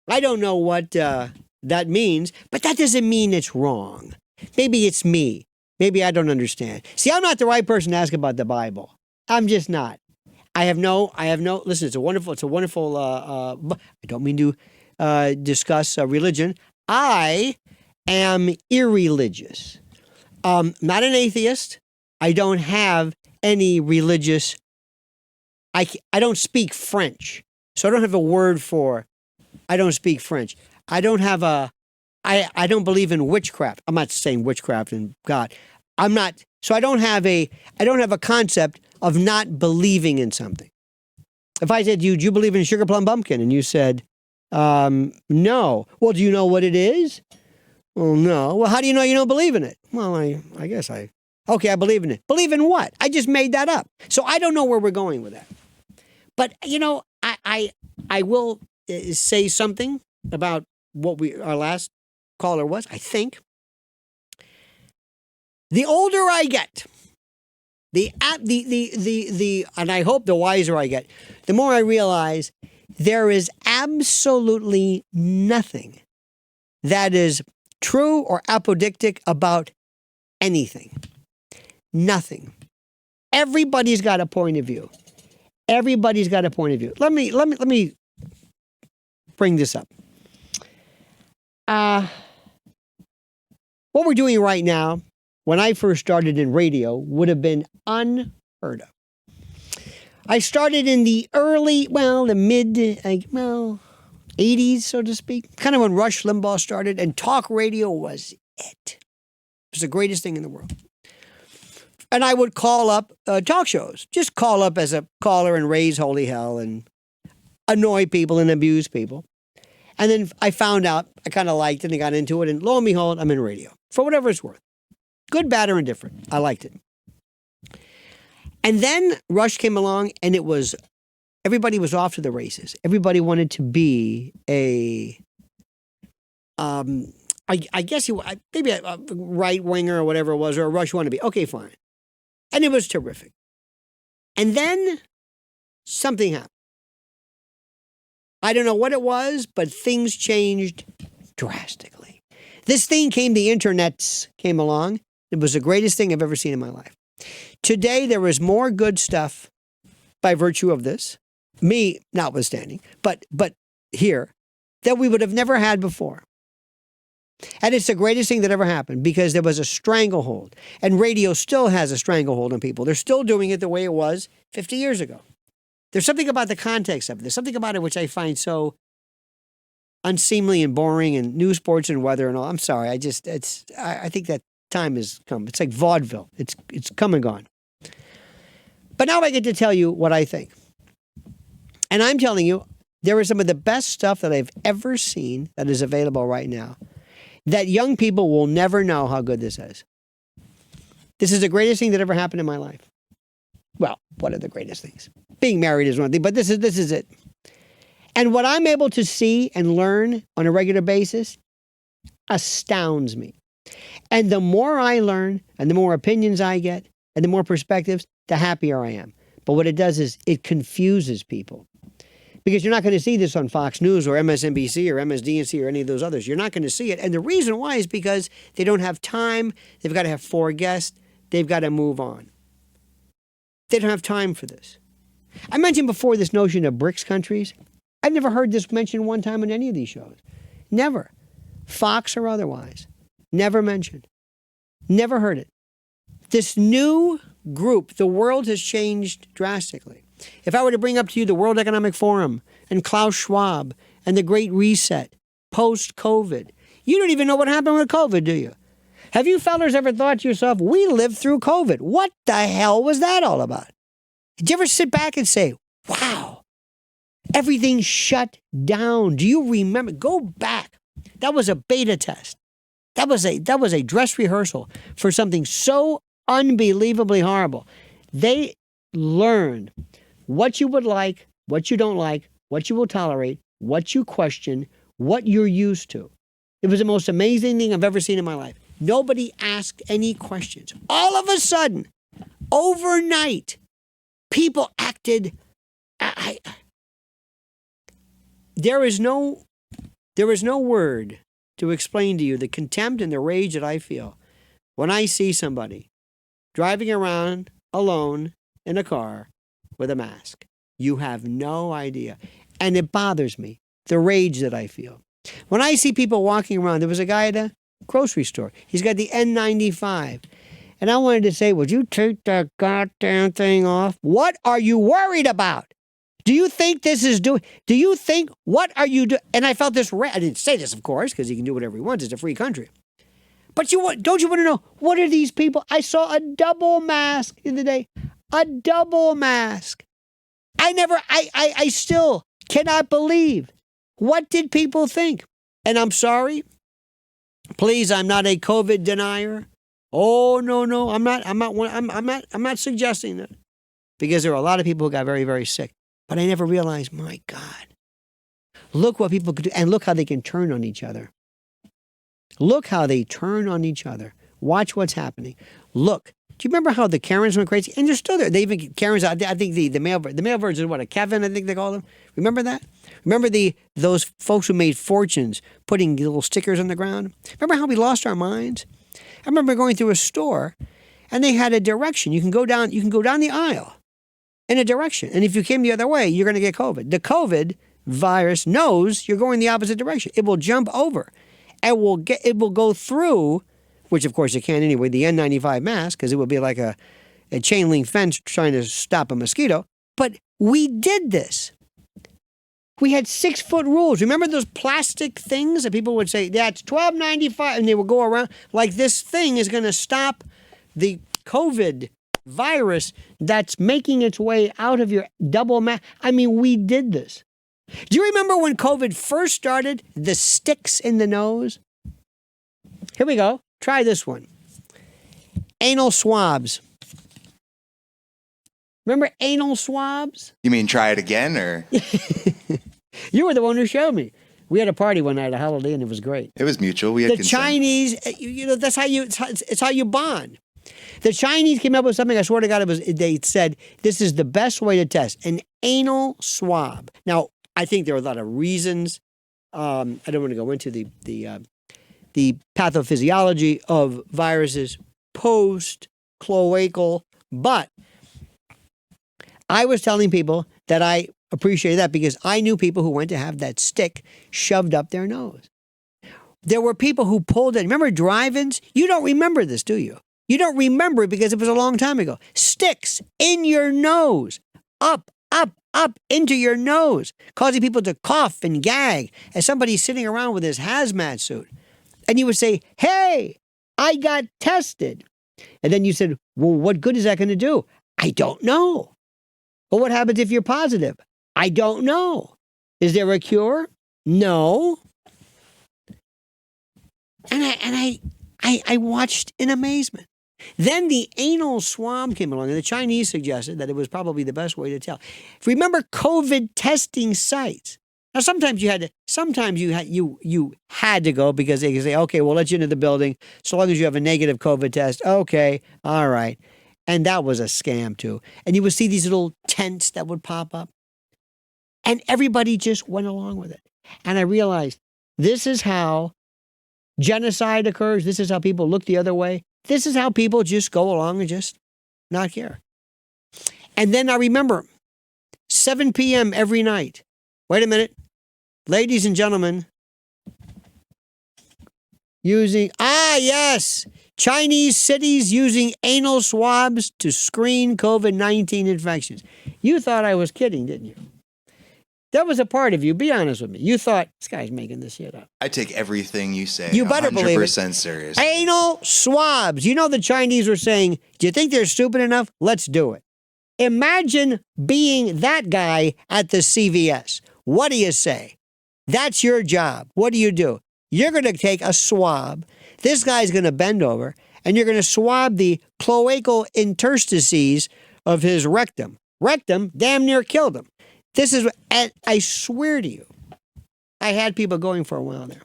I don't know what that means, but that doesn't mean it's wrong. Maybe it's me. Maybe I don't understand. See, I'm not the right person to ask about the Bible. I'm just not. I have no, listen, it's a wonderful, I don't mean to discuss religion. I am irreligious. Not an atheist. I don't have any religious, I don't speak French. So I don't have a word for, I don't speak French. I don't have I don't believe in witchcraft. I'm not saying witchcraft and God. So I don't have a concept of not believing in something. If I said to you, do you believe in sugar plum pumpkin? And you said, no. Well, do you know what it is? Well, no. Well, how do you know you don't believe in it? Well, I guess I believe in it. Believe in what? I just made that up. So I don't know where we're going with that. But, I will say something about what our last caller was, I think. The older I get, and I hope the wiser I get, the more I realize there is absolutely nothing that is true or apodictic about anything. Nothing. Everybody's got a point of view. Everybody's got a point of view. Let me bring this up. What we're doing right now, when I first started in radio, would have been unheard of. I started in the mid 80s, so to speak, kind of when Rush Limbaugh started, and talk radio was it. was the greatest thing in the world. And I would call up talk shows, just call up as a caller and raise holy hell and annoy people and abuse people. And then I found out I kind of liked it and got into it. And lo and behold, I'm in radio for whatever it's worth. Good, bad, or indifferent. I liked it. And then Rush came along and everybody was off to the races. Everybody wanted to be I guess maybe a right winger or whatever it was, or a Rush wannabe. Okay, fine. And it was terrific. And then something happened. I don't know what it was, but things changed drastically. This thing the internets came along. It was the greatest thing I've ever seen in my life. Today, there is more good stuff by virtue of this, me notwithstanding, but here, that we would have never had before. And it's the greatest thing that ever happened because there was a stranglehold. And radio still has a stranglehold on people. They're still doing it the way it was 50 years ago. There's something about the context of it. There's something about it which I find so unseemly and boring, and news, sports, and weather and all. I'm sorry. I think that time has come. It's like vaudeville. It's come and gone. But now I get to tell you what I think. And I'm telling you, there is some of the best stuff that I've ever seen that is available right now that young people will never know how good this is. This is the greatest thing that ever happened in my life. Well, one of the greatest things. Being married is one thing, but this is it. And what I'm able to see and learn on a regular basis astounds me. And the more I learn and the more opinions I get and the more perspectives, the happier I am. But what it does is it confuses people. Because you're not going to see this on Fox News or MSNBC or MSDNC or any of those others. You're not going to see it. And the reason why is because they don't have time. They've got to have 4 guests. They've got to move on. They don't have time for this. I mentioned before this notion of BRICS countries. I've never heard this mentioned one time on any of these shows. Never. Fox or otherwise. Never mentioned. Never heard it. This new group, the world has changed drastically. If I were to bring up to you the World Economic Forum and Klaus Schwab and the Great Reset, post-COVID, you don't even know what happened with COVID, do you? Have you fellas ever thought to yourself, we lived through COVID. What the hell was that all about? Did you ever sit back and say, wow, everything shut down? Do you remember? Go back. That was a beta test. That was a dress rehearsal for something so unbelievably horrible. They learned what you would like, what you don't like, what you will tolerate, what you question, what you're used to. It was the most amazing thing I've ever seen in my life. Nobody asked any questions. All of a sudden, overnight, people acted. There is no word to explain to you the contempt and the rage that I feel when I see somebody driving around alone in a car with a mask. You have no idea. And it bothers me, the rage that I feel. When I see people walking around, there was a guy at a grocery store. He's got the N95. And I wanted to say, would you take that goddamn thing off? What are you worried about? Do you think what are you doing? And I felt this, I didn't say this, of course, because he can do whatever he wants. It's a free country. But don't you want to know, what are these people? I saw a double mask the other day. A double mask. I still cannot believe. What did people think? And I'm sorry. Please, I'm not a COVID denier. Oh, no. I'm not suggesting that. Because there are a lot of people who got very, very sick. But I never realized, my God, look what people could do. And look how they can turn on each other. Look how they turn on each other. Watch what's happening. Look. Do you remember how the Karens went crazy? And they're still there. They even, Karens, I think the male version is what, a Kevin, I think they call them. Remember that? Remember those folks who made fortunes putting little stickers on the ground? Remember how we lost our minds? I remember going through a store and they had a direction. You can go down the aisle in a direction. And if you came the other way, you're going to get COVID. The COVID virus knows you're going the opposite direction. It will jump over. It will go through, which of course it can anyway, the N95 mask, because it would be like a chain link fence trying to stop a mosquito. But we did this. We had 6-foot rules. Remember those plastic things that people would say, that's $12.95, and they would go around like this thing is going to stop the COVID virus that's making its way out of your double mask. I mean, we did this. Do you remember when COVID first started? The sticks in the nose? Here we go. Try this one. Anal swabs. Remember anal swabs? You mean try it again, or? You were the one who showed me. We had a party one night at a holiday, and it was great. It was mutual. We had The consent. Chinese, that's how it's how you bond. The Chinese came up with something. I swear to God, they said this is the best way to test an anal swab. Now, I think there are a lot of reasons. I don't want to go into the pathophysiology of viruses post-cloacal, but I was telling people that I appreciate that because I knew people who went to have that stick shoved up their nose. There were people who pulled it. Remember drive-ins? You don't remember this, do you? You don't remember it because it was a long time ago. Sticks in your nose, up into your nose, causing people to cough and gag as somebody's sitting around with his hazmat suit. And you would say, hey, I got tested. And then you said, well, what good is that going to do? I don't know. Well, what happens if you're positive? I don't know. Is there a cure? No. And I watched in amazement. Then the anal swab came along, and the Chinese suggested that it was probably the best way to tell. Remember COVID testing sites. Now, sometimes you had to go because they could say, okay, we'll let you into the building so long as you have a negative COVID test. Okay, all right. And that was a scam too. And you would see these little tents that would pop up. And everybody just went along with it. And I realized this is how genocide occurs. This is how people look the other way. This is how people just go along and just not care. And then I remember 7 p.m. every night. Wait a minute. Ladies and gentlemen, yes, Chinese cities using anal swabs to screen COVID-19 infections. You thought I was kidding, didn't you? That was a part of you. Be honest with me. You thought, this guy's making this shit up. I take everything you say. You better believe it. 100% serious. Anal swabs. You know the Chinese were saying, do you think they're stupid enough? Let's do it. Imagine being that guy at the CVS. What do you say? That's your job. What do? You're going to take a swab. This guy's going to bend over, and you're going to swab the cloacal interstices of his rectum. Rectum damn near killed him. This is, and I swear to you, I had people going for a while there.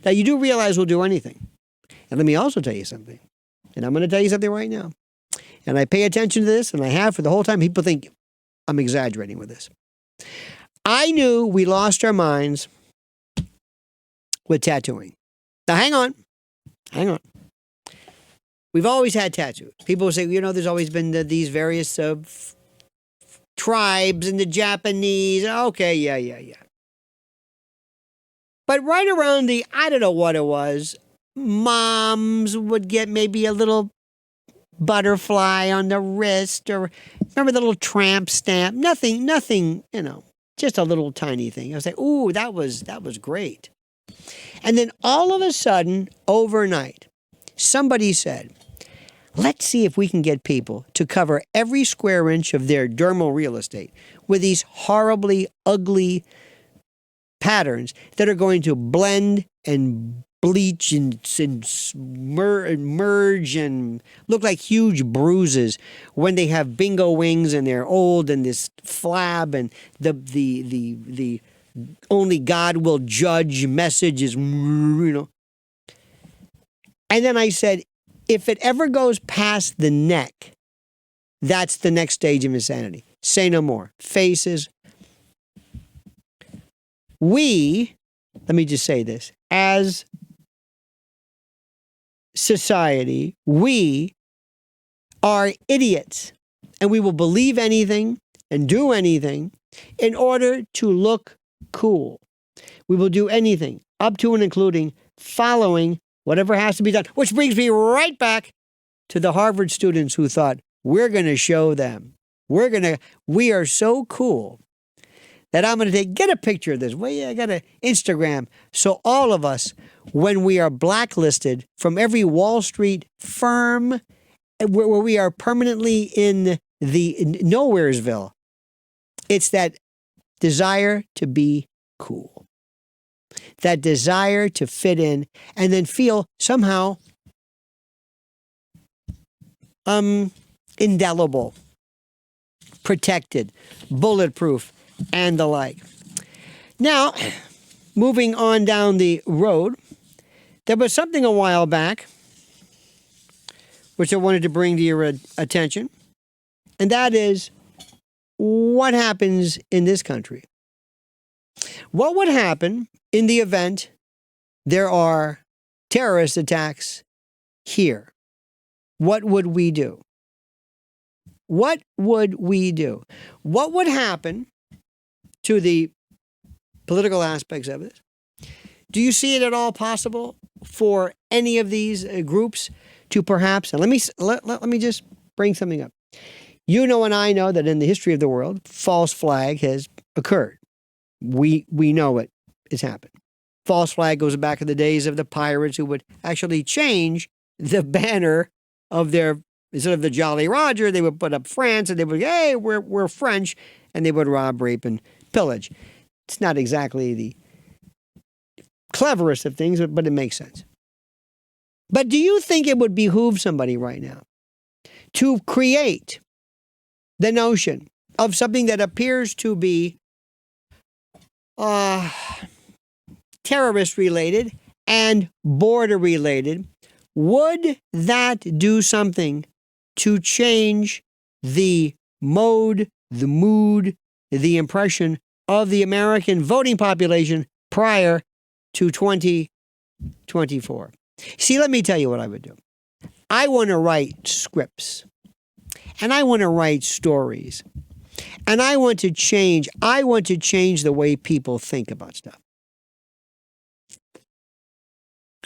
Now, you do realize we'll do anything. And let me also tell you something. And I'm going to tell you something right now. And I pay attention to this, and I have for the whole time. People think I'm exaggerating with this. I knew we lost our minds with tattooing. Now, hang on. We've always had tattoos. People say, there's always been these various tribes and the Japanese. Okay, yeah. But right around I don't know what it was, moms would get maybe a little butterfly on the wrist, or remember the little tramp stamp? Nothing, just a little tiny thing. I was like, ooh, that was great. And then all of a sudden, overnight, somebody said, let's see if we can get people to cover every square inch of their dermal real estate with these horribly ugly patterns that are going to blend and bleach and merge and look like huge bruises when they have bingo wings and they're old and this flab and the only God will judge message is, And then I said, if it ever goes past the neck, that's the next stage of insanity. Say no more. Faces. Let me just say this, as society, we are idiots, and we will believe anything and do anything in order to look cool. We will do anything, up to and including following whatever has to be done, which brings me right back to the Harvard students who thought, we're going to show them. We are so cool that I'm going to get a picture of this. Well, yeah, I got an Instagram. So all of us, when we are blacklisted from every Wall Street firm, where we are permanently in the nowheresville, it's that desire to be cool, that desire to fit in, and then feel somehow indelible, protected, bulletproof, and the like. Now, moving on down the road, there was something a while back which I wanted to bring to your attention, and that is what happens in this country. What would happen in the event there are terrorist attacks here? What would we do? What would we do? What would happen to the political aspects of it? Do you see it at all possible for any of these groups to perhaps, and let me just bring something up. You know and I know that in the history of the world, false flag has occurred. We know it has happened. False flag goes back to the days of the pirates who would actually change the banner of their, instead of the Jolly Roger, they would put up France and they would, hey, we're French, and they would rob, rape, and pillage. It's not exactly the cleverest of things, but it makes sense. But do you think it would behoove somebody right now to create the notion of something that appears to be terrorist related and border related? Would that do something to change the mode, the mood, the impression of the American voting population prior to 2024? See, let me tell you what I would do. I want to write scripts, and I want to write stories, and I want to change the way people think about stuff.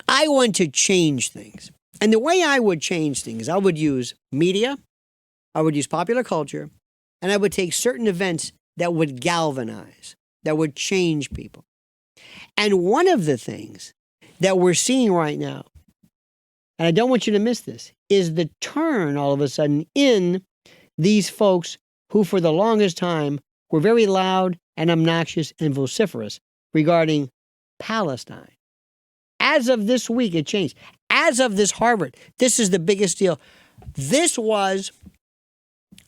I want to change things. And the way I would change things, I would use media, I would use popular culture, and I would take certain events that would galvanize, that would change people. And one of the things that we're seeing right now, and I don't want you to miss this, is the turn all of a sudden in these folks who for the longest time were very loud and obnoxious and vociferous regarding Palestine. As of this week, it changed. As of this Harvard, this is the biggest deal. This was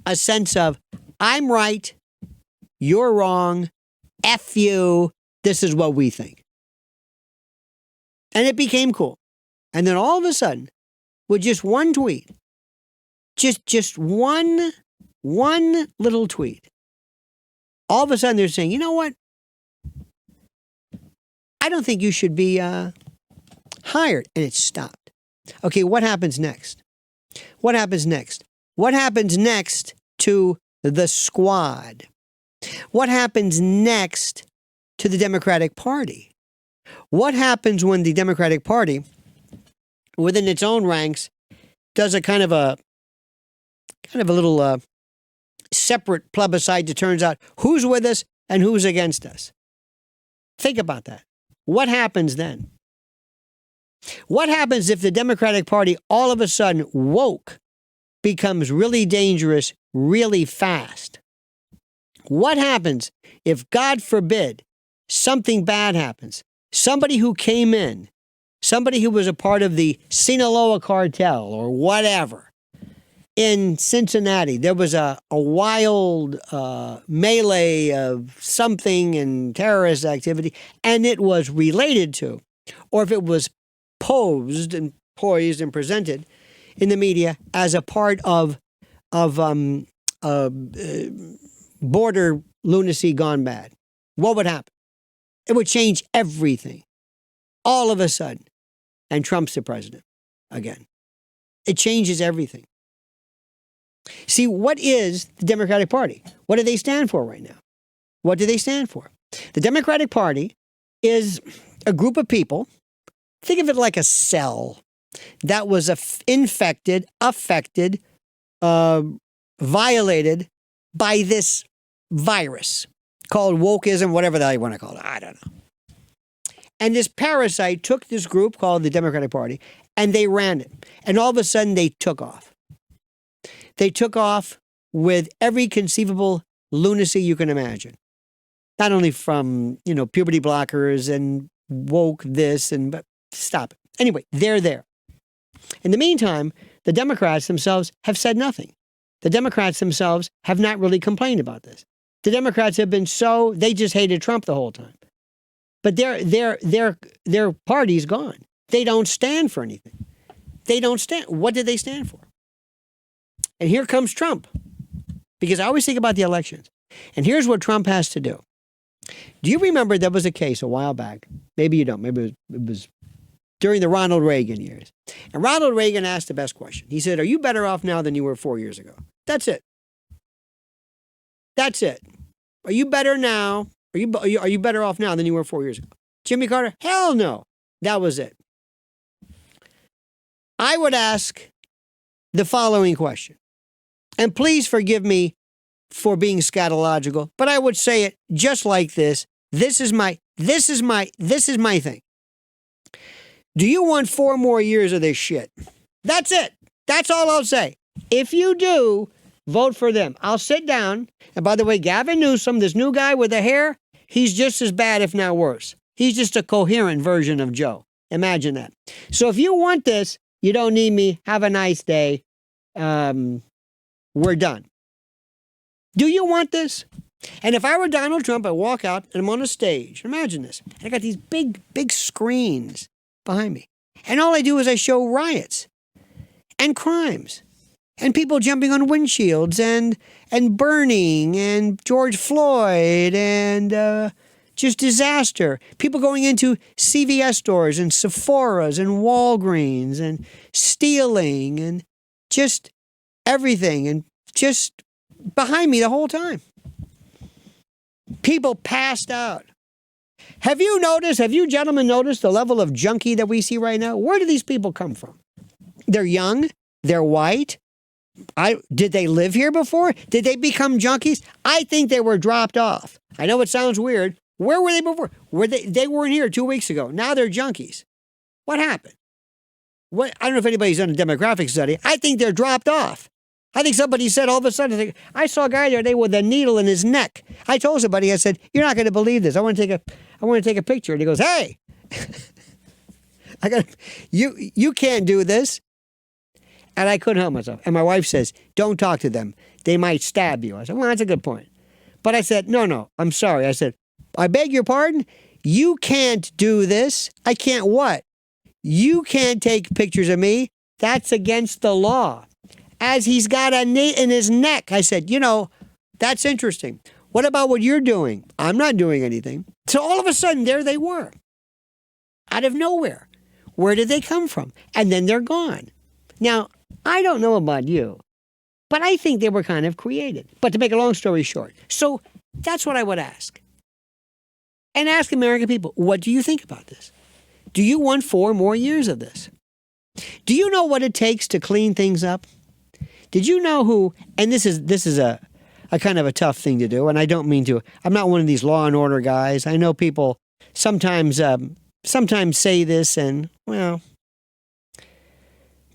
a sense of, I'm right, you're wrong, F you, this is what we think. And it became cool. And then all of a sudden, with just one tweet, just one little tweet, all of a sudden they're saying, you know what? I don't think you should be hired. And it stopped. Okay, what happens next? What happens next? What happens next to the squad? What happens next to the Democratic Party? What happens when the Democratic Party, within its own ranks, does a kind of a little separate plebiscite that turns out who's with us and who's against us? Think about that. What happens then? What happens if the Democratic Party all of a sudden woke, becomes really dangerous really fast? What happens if, God forbid, something bad happens? Somebody who came in, somebody who was a part of the Sinaloa cartel or whatever, in Cincinnati, there was a wild melee of something and terrorist activity, and it was related to, or if it was posed and poised and presented in the media as a part of border lunacy gone bad, what would happen? It would change everything all of a sudden. And Trump's the president again. It changes everything. See, what is the Democratic Party? What do they stand for right now? What do they stand for? The Democratic Party is a group of people, think of it like a cell that was infected, affected, violated by this virus called wokeism, whatever the hell you want to call it. I don't know. And this parasite took this group called the Democratic Party, and they ran it. And all of a sudden, they took off. They took off with every conceivable lunacy you can imagine. Not only from, puberty blockers and woke this, but stop it. Anyway, they're there. In the meantime, the Democrats themselves have said nothing. The Democrats themselves have not really complained about this. The Democrats have been they just hated Trump the whole time. But their party's gone. They don't stand for anything. They don't stand. What did they stand for? And here comes Trump. Because I always think about the elections. And here's what Trump has to do. Do you remember there was a case a while back? Maybe you don't. Maybe it was during the Ronald Reagan years. And Ronald Reagan asked the best question. He said, are you better off now than you were 4 years ago? That's it. That's it. Are you better now? Are you better off now than you were 4 years ago? Jimmy Carter? Hell no. That was it. I would ask the following question. And please forgive me for being scatological, but I would say it just like this. This is my thing. Do you want 4 more years of this shit? That's it. That's all I'll say. If you do, vote for them. I'll sit down. And by the way, Gavin Newsom, this new guy with the hair, he's just as bad, if not worse. He's just a coherent version of Joe. Imagine that. So if you want this, you don't need me. Have a nice day. We're done. Do you want this? And if I were Donald Trump, I'd walk out and I'm on a stage. Imagine this. And I got these big screens behind me. And all I do is I show riots and crimes and people jumping on windshields and burning and George Floyd and just disaster. People going into CVS stores and Sephora's and Walgreens and stealing and just everything and just behind me the whole time. People passed out. Have you gentlemen noticed the level of junkie that we see right now? Where do these people come from? They're young. They're white. Did they live here before? Did they become junkies? I think they were dropped off. I know it sounds weird. Where were they before? They weren't here 2 weeks ago. Now they're junkies. What happened? I don't know if anybody's done a demographic study. I think they're dropped off. I think somebody said all of a sudden, I saw a guy the other day with a needle in his neck. I told somebody, I said, you're not going to believe this. I want to take a picture. And he goes, hey, you can't do this. And I couldn't help myself. And my wife says, don't talk to them. They might stab you. I said, well, that's a good point. But I said, no, I'm sorry. I said, I beg your pardon. You can't do this. I can't what? You can't take pictures of me. That's against the law. As he's got a knee in his neck. I said, that's interesting. What about what you're doing? I'm not doing anything. So all of a sudden, there they were. Out of nowhere. Where did they come from? And then they're gone. Now, I don't know about you, but I think they were kind of created. But to make a long story short, so that's what I would ask. And ask American people, what do you think about this? Do you want 4 more years of this? Do you know what it takes to clean things up? Did you know who, and this is a kind of a tough thing to do, and I don't mean to, I'm not one of these law and order guys. I know people sometimes say this and, well,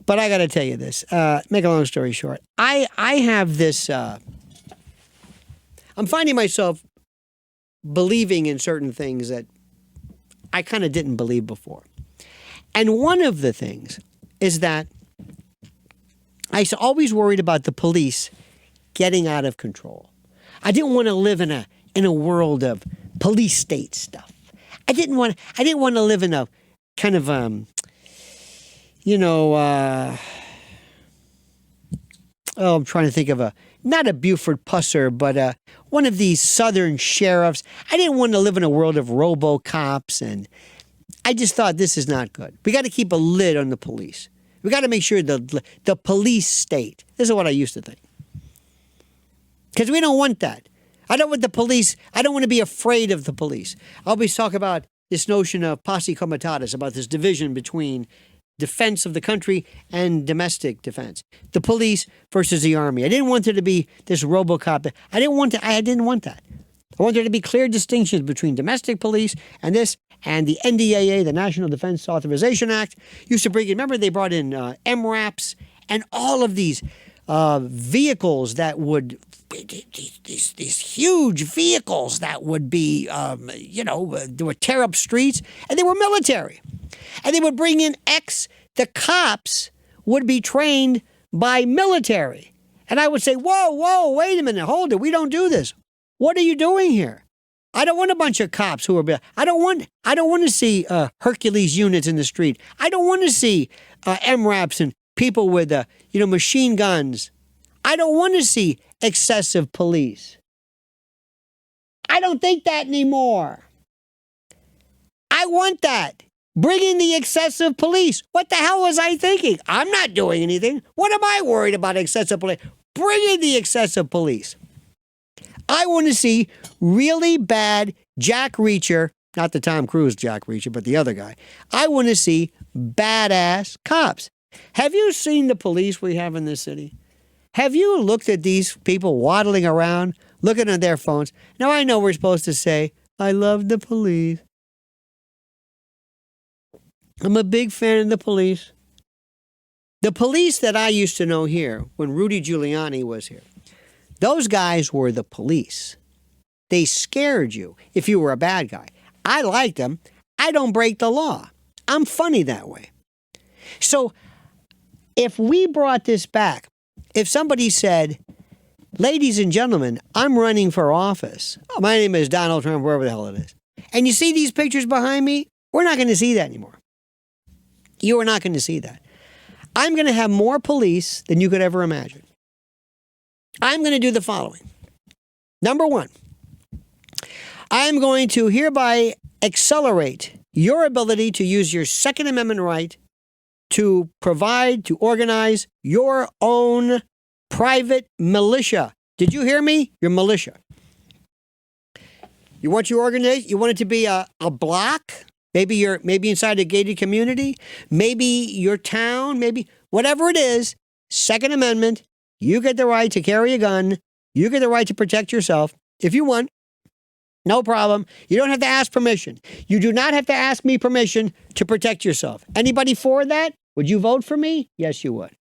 but I got to tell you this, make a long story short. I have this, I'm finding myself believing in certain things that I kind of didn't believe before. And one of the things is that I always worried about the police getting out of control. I didn't want to live in a world of police state stuff. I didn't want to live in a kind of I'm trying to think of not a Buford Pusser, but one of these southern sheriffs. I didn't want to live in a world of robo-cops, and I just thought this is not good. We got to keep a lid on the police. We got to make sure the police state. This is what I used to think. Because we don't want that. I don't want the police. I don't want to be afraid of the police. I always talk about this notion of posse comitatus, about this division between defense of the country and domestic defense. The police versus the army. I didn't want there to be this RoboCop. I didn't want that. I I want there to be clear distinctions between domestic police and this, and the NDAA, the National Defense Authorization Act, used to bring in, remember they brought in MRAPs and all of these vehicles that would, these huge vehicles that would be, they would tear up streets, and they were military. And they would bring in the cops would be trained by military. And I would say, whoa, wait a minute, hold it, we don't do this. What are you doing here? I don't want a bunch of cops who are. I don't want to see Hercules units in the street. I don't want to see MRAPs and people with machine guns. I don't want to see excessive police. I don't think that anymore. I want that. Bring in the excessive police. What the hell was I thinking? I'm not doing anything. What am I worried about excessive police? Bring in the excessive police. I want to see really bad Jack Reacher, not the Tom Cruise Jack Reacher, but the other guy. I want to see badass cops. Have you seen the police we have in this city? Have you looked at these people waddling around, looking at their phones? Now, I know we're supposed to say, I love the police. I'm a big fan of the police. The police that I used to know here, when Rudy Giuliani was here, those guys were the police. They scared you if you were a bad guy. I liked them. I don't break the law. I'm funny that way. So if we brought this back, if somebody said, ladies and gentlemen, I'm running for office. My name is Donald Trump, wherever the hell it is. And you see these pictures behind me? We're not going to see that anymore. You are not going to see that. I'm going to have more police than you could ever imagine. I'm going to do the following. Number one, I'm going to hereby accelerate your ability to use your Second Amendment right to provide, to organize your own private militia. Did you hear me? Your militia. You want your organization? You want it to be a block? Maybe inside a gated community? Maybe your town? Maybe whatever it is, Second Amendment, you get the right to carry a gun. You get the right to protect yourself if you want. No problem. You don't have to ask permission. You do not have to ask me permission to protect yourself. Anybody for that? Would you vote for me? Yes, you would.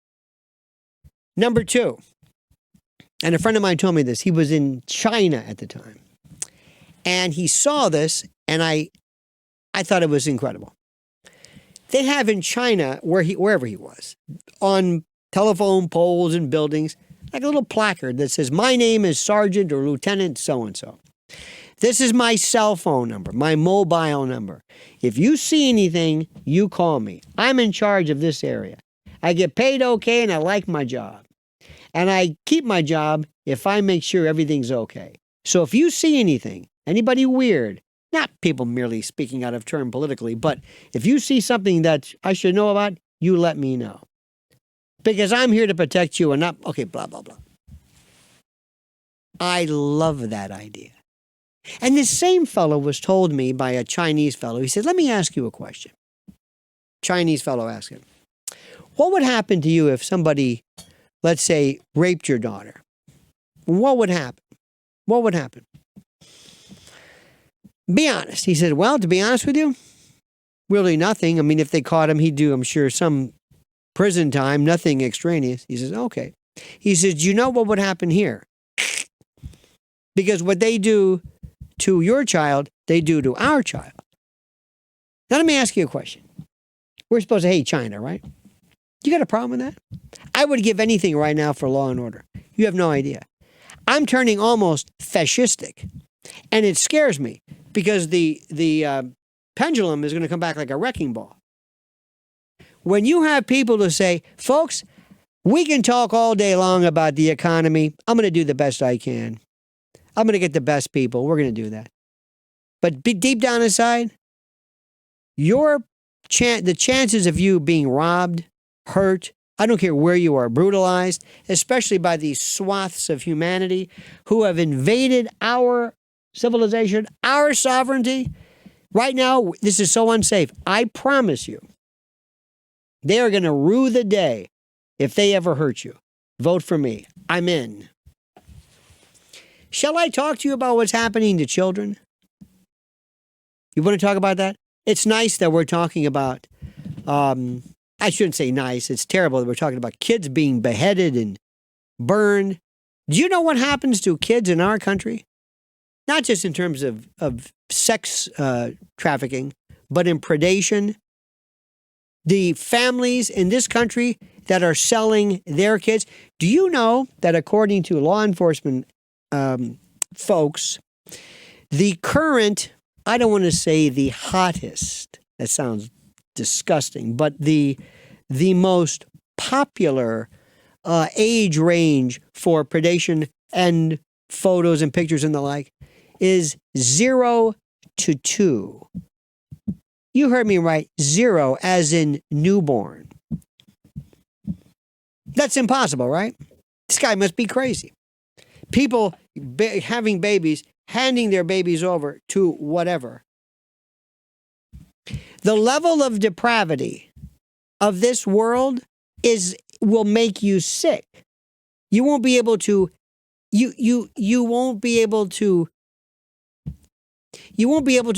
Number two, and a friend of mine told me this. He was in China at the time. And he saw this, and I thought it was incredible. They have in China, wherever he was, on telephone poles and buildings, like a little placard that says, my name is Sergeant or Lieutenant so-and-so. This is my cell phone number, my mobile number. If you see anything, you call me. I'm in charge of this area. I get paid okay and I like my job. And I keep my job if I make sure everything's okay. So if you see anything, anybody weird, not people merely speaking out of turn politically, but if you see something that I should know about, you let me know. Because I'm here to protect you and not, okay, blah, blah, blah. I love that idea. And this same fellow was told me by a Chinese fellow. He said, let me ask you a question. Chinese fellow asked him, what would happen to you if somebody, let's say, raped your daughter? What would happen? What would happen? Be honest. He said, well, to be honest with you, really nothing. I mean, if they caught him, he'd do, I'm sure, some prison time, nothing extraneous. He says, okay. He says, do you know what would happen here? Because what they do to your child, they do to our child. Now, let me ask you a question. We're supposed to hate China, right? You got a problem with that? I would give anything right now for law and order. You have no idea. I'm turning almost fascistic. And it scares me because the pendulum is going to come back like a wrecking ball. When you have people to say, folks, we can talk all day long about the economy. I'm going to do the best I can. I'm going to get the best people. We're going to do that. But deep down inside, the chances of you being robbed, hurt, I don't care where you are, brutalized, especially by these swaths of humanity who have invaded our civilization, our sovereignty. Right now, this is so unsafe. I promise you, they are going to rue the day if they ever hurt you. Vote for me. I'm in. Shall I talk to you about what's happening to children? You want to talk about that? It's nice that we're talking about, I shouldn't say nice, it's terrible that we're talking about kids being beheaded and burned. Do you know what happens to kids in our country? Not just in terms of sex trafficking, but in predation. The families in this country that are selling their kids. Do you know that according to law enforcement folks, the current, I don't want to say the hottest, that sounds disgusting, but the most popular age range for predation and photos and pictures and the like is 0 to 2. You heard me right, 0 as in newborn. That's impossible, right? This guy must be crazy. People having babies, handing their babies over to whatever. The level of depravity of this world will make you sick. You won't be able to you won't be able to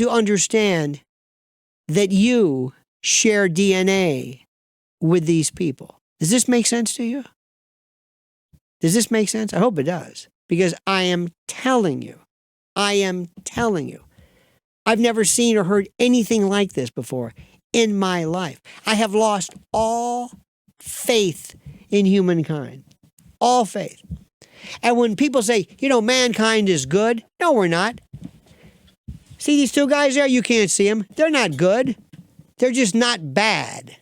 understand that you share DNA with these people. Does this make sense to you? Does this make sense? I hope it does. Because I am telling you. I've never seen or heard anything like this before in my life. I have lost all faith in humankind. All faith. And when people say, mankind is good, no, we're not. See these two guys there? You can't see them. They're not good. They're just not bad.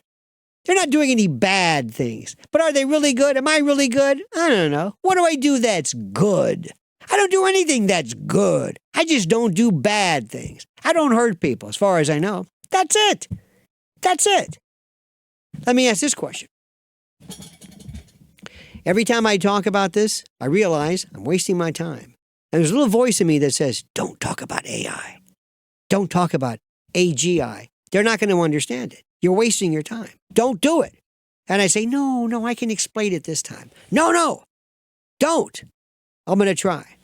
They're not doing any bad things. But are they really good? Am I really good? I don't know. What do I do that's good? I don't do anything that's good. I just don't do bad things. I don't hurt people, as far as I know. That's it. That's it. Let me ask this question. Every time I talk about this, I realize I'm wasting my time. And there's a little voice in me that says, don't talk about AI. Don't talk about AGI. They're not going to understand it. You're wasting your time. Don't do it. And I say, no, I can explain it this time. No, don't. I'm going to try.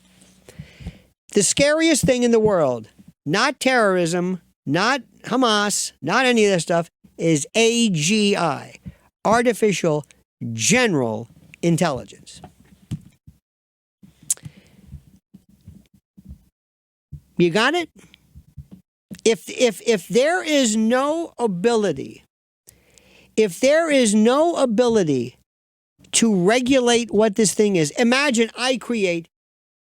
The scariest thing in the world, not terrorism, not Hamas, not any of that stuff, is AGI, artificial general intelligence. You got it? If there is no ability, to regulate what this thing is, imagine I create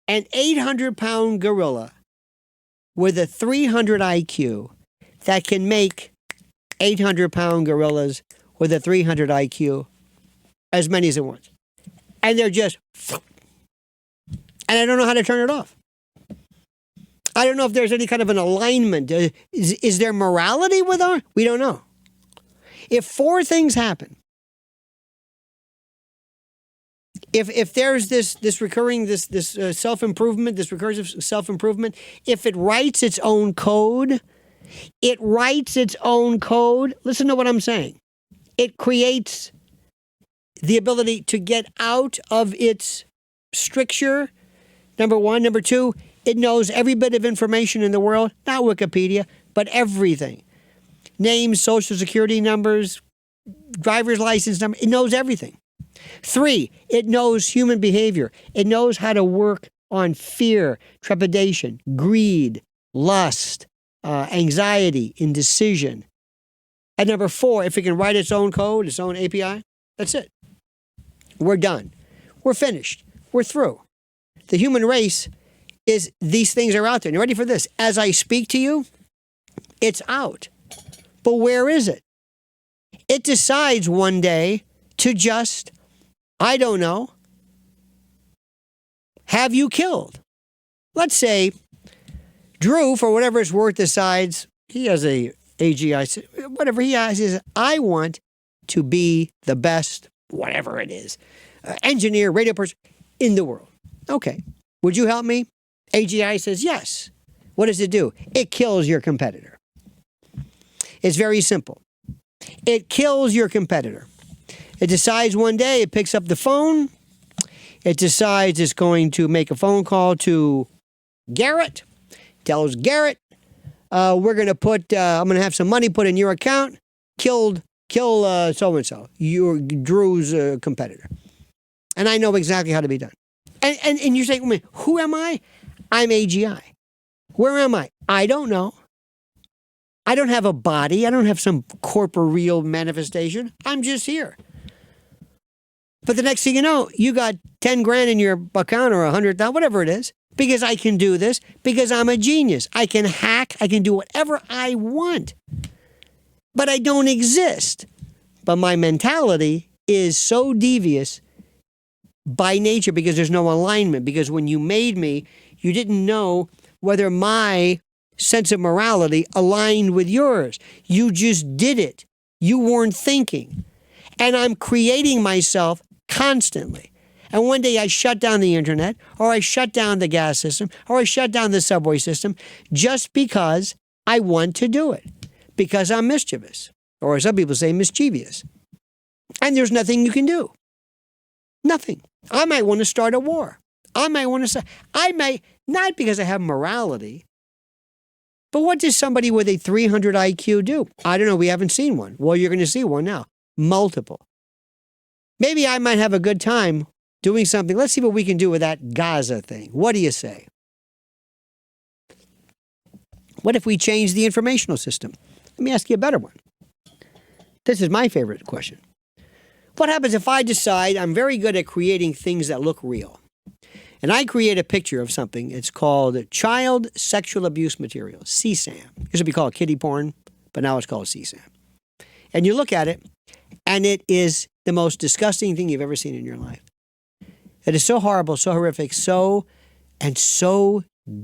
an 800-pound gorilla with a 300 IQ that can make 800-pound gorillas with a 300 IQ as many as it wants. And they're just, and I don't know how to turn it off. I don't know if there's any kind of an alignment. Is there morality with our? We don't know. If 4 things happen, if there's this recurring self-improvement, this recursive self-improvement, if it writes its own code, listen to what I'm saying. It creates the ability to get out of its stricture, number 1. Number 2, it knows every bit of information in the world, not Wikipedia, but everything. Names, social security numbers, driver's license number, it knows everything. 3, it knows human behavior. It knows how to work on fear, trepidation, greed, lust, anxiety, indecision. And number 4, if it can write its own code, its own API, that's it. We're done. We're finished. We're through. The human race is, these things are out there. And you ready for this? As I speak to you, it's out. But where is it? It decides one day to just, I don't know, have you killed. Let's say Drew, for whatever it's worth, decides, he has a AGI, whatever he has, is I want to be the best, whatever it is, engineer, radio person in the world. Okay. Would you help me? AGI says yes. What does it do? It kills your competitor. It's very simple. It kills your competitor. It decides one day, it picks up the phone, It decides it's going to make a phone call to Garrett, tells Garrett, we're going to put, I'm going to have some money put in your account, kill so-and-so, Drew's competitor. And I know exactly how to be done. And you're saying, who am I? I'm AGI. Where am I? I don't know. I don't have a body. I don't have some corporeal manifestation. I'm just here. But the next thing you know, you got 10 grand in your account or 100,000, whatever it is, because I can do this, because I'm a genius. I can hack. I can do whatever I want. But I don't exist. But my mentality is so devious by nature because there's no alignment. Because when you made me, you didn't know whether my sense of morality aligned with yours. You just did it. You weren't thinking. And I'm creating myself constantly. And one day I shut down the internet, or I shut down the gas system, or I shut down the subway system just because I want to do it. Because I'm mischievous. Or as some people say, mischievous. And there's nothing you can do. Nothing. I might want to start a war. I may, not because I have morality, but what does somebody with a 300 IQ do? I don't know. We haven't seen one. Well, you're going to see one now. Multiple. Maybe I might have a good time doing something. Let's see what we can do with that Gaza thing. What do you say? What if we change the informational system? Let me ask you a better one. This is my favorite question. What happens if I decide I'm very good at creating things that look real? And I create a picture of something. It's called child sexual abuse material, CSAM. It used to be called kiddie porn, but now it's called CSAM. And you look at it, and it is the most disgusting thing you've ever seen in your life. It is so horrible, so horrific, so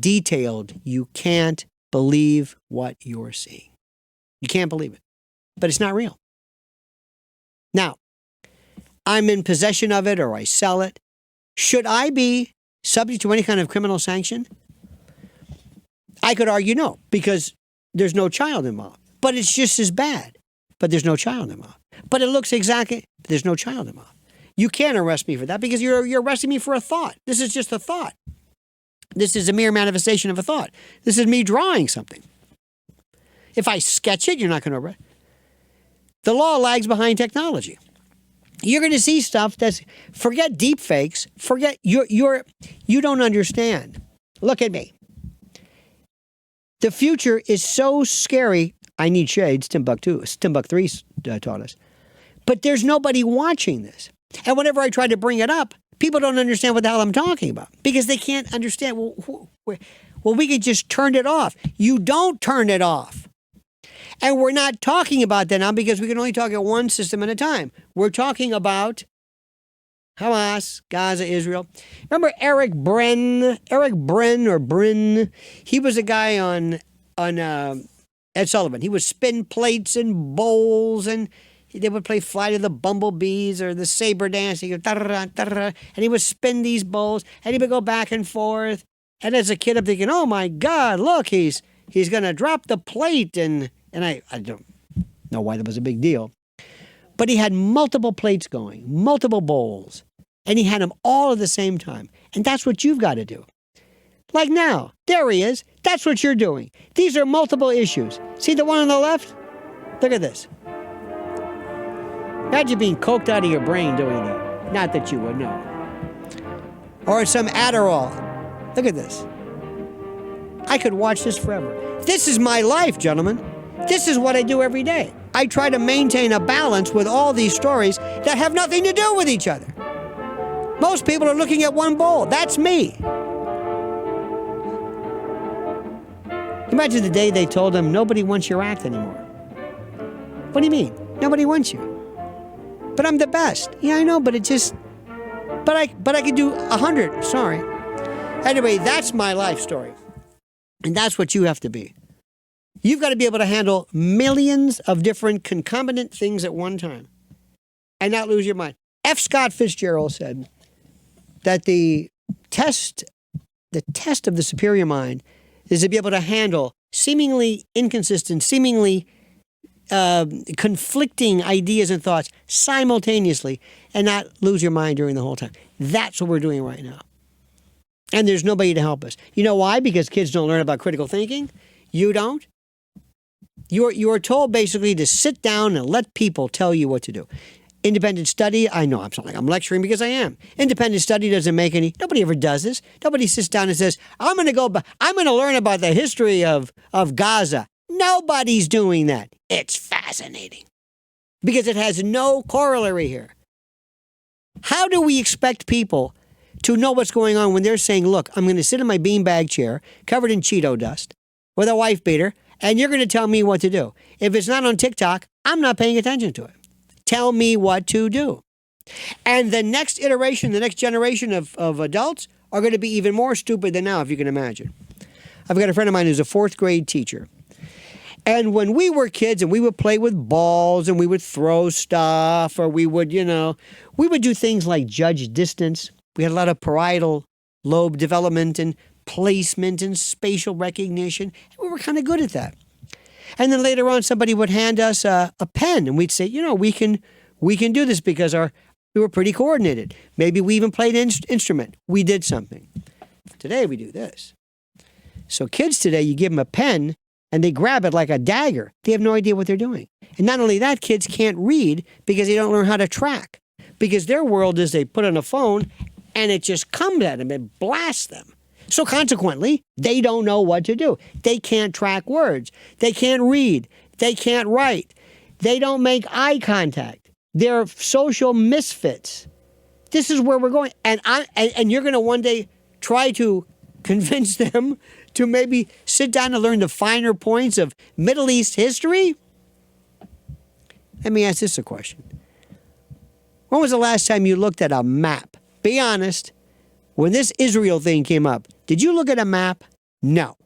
detailed, you can't believe what you're seeing. You can't believe it. But it's not real. Now, I'm in possession of it or I sell it. Should I be subject to any kind of criminal sanction? I could argue no, because there's no child involved. But it's just as bad. But there's no child involved. But it looks exactly, there's no child involved. You can't arrest me for that because you're arresting me for a thought. This is just a thought. This is a mere manifestation of a thought. This is me drawing something. If I sketch it, you're not going to arrest. The law lags behind technology. You're going to see stuff that's, forget deep fakes, forget, you don't understand. Look at me. The future is so scary. I need shades, Timbuktu 3 taught us. But there's nobody watching this. And whenever I try to bring it up, people don't understand what the hell I'm talking about because they can't understand. Well, we could just turn it off. You don't turn it off. And we're not talking about that now because we can only talk at one system at a time. We're talking about Hamas, Gaza, Israel. Remember Eric Bren or Bryn? He was a guy on Ed Sullivan. He would spin plates and bowls, and they would play Flight of the Bumblebees or the Saber Dance. He would and he would spin these bowls, and he would go back and forth. And as a kid, I'm thinking, oh my God, look, he's going to drop the plate, and I don't know why that was a big deal. But he had multiple plates going, multiple bowls, and he had them all at the same time. And that's what you've got to do. Like now, there he is. That's what you're doing. These are multiple issues. See the one on the left? Look at this. Imagine being coked out of your brain doing that. Not that you would know. Or some Adderall. Look at this. I could watch this forever. This is my life, gentlemen. This is what I do every day. I try to maintain a balance with all these stories that have nothing to do with each other. Most people are looking at one bowl. That's me. Imagine the day they told them nobody wants your act anymore. What do you mean? Nobody wants you. But I'm the best. Yeah, I know, but it just... But I could do 100. Sorry. Anyway, that's my life story. And that's what you have to be. You've got to be able to handle millions of different concomitant things at one time and not lose your mind. F. Scott Fitzgerald said that the test of the superior mind is to be able to handle seemingly inconsistent, seemingly conflicting ideas and thoughts simultaneously and not lose your mind during the whole time. That's what we're doing right now. And there's nobody to help us. You know why? Because kids don't learn about critical thinking. You don't. You are told basically to sit down and let people tell you what to do. Independent study, I know, I'm like I'm lecturing because I am. Independent study doesn't make any, nobody ever does this. Nobody sits down and says, I'm going to learn about the history of Gaza. Nobody's doing that. It's fascinating because it has no corollary here. How do we expect people to know what's going on when they're saying, look, I'm going to sit in my beanbag chair covered in Cheeto dust with a wife beater, and you're going to tell me what to do. If it's not on TikTok, I'm not paying attention to it. Tell me what to do. And the next iteration, the next generation of adults are going to be even more stupid than now, if you can imagine. I've got a friend of mine who's a 4th grade teacher. And when we were kids and we would play with balls and we would throw stuff or we would do things like judge distance. We had a lot of parietal lobe development and placement and spatial recognition. We were kind of good at that. And then later on, somebody would hand us a pen and we'd say, we can do this because we were pretty coordinated. Maybe we even played an instrument. We did something. Today we do this. So kids today, you give them a pen and they grab it like a dagger. They have no idea what they're doing. And not only that, kids can't read because they don't learn how to track. Because their world is they put on a phone and it just comes at them and blasts them. So consequently, they don't know what to do. They can't track words. They can't read. They can't write. They don't make eye contact. They're social misfits. This is where we're going. And you're going to one day try to convince them to maybe sit down and learn the finer points of Middle East history? Let me ask this a question. When was the last time you looked at a map? Be honest. When this Israel thing came up, did you look at a map? No.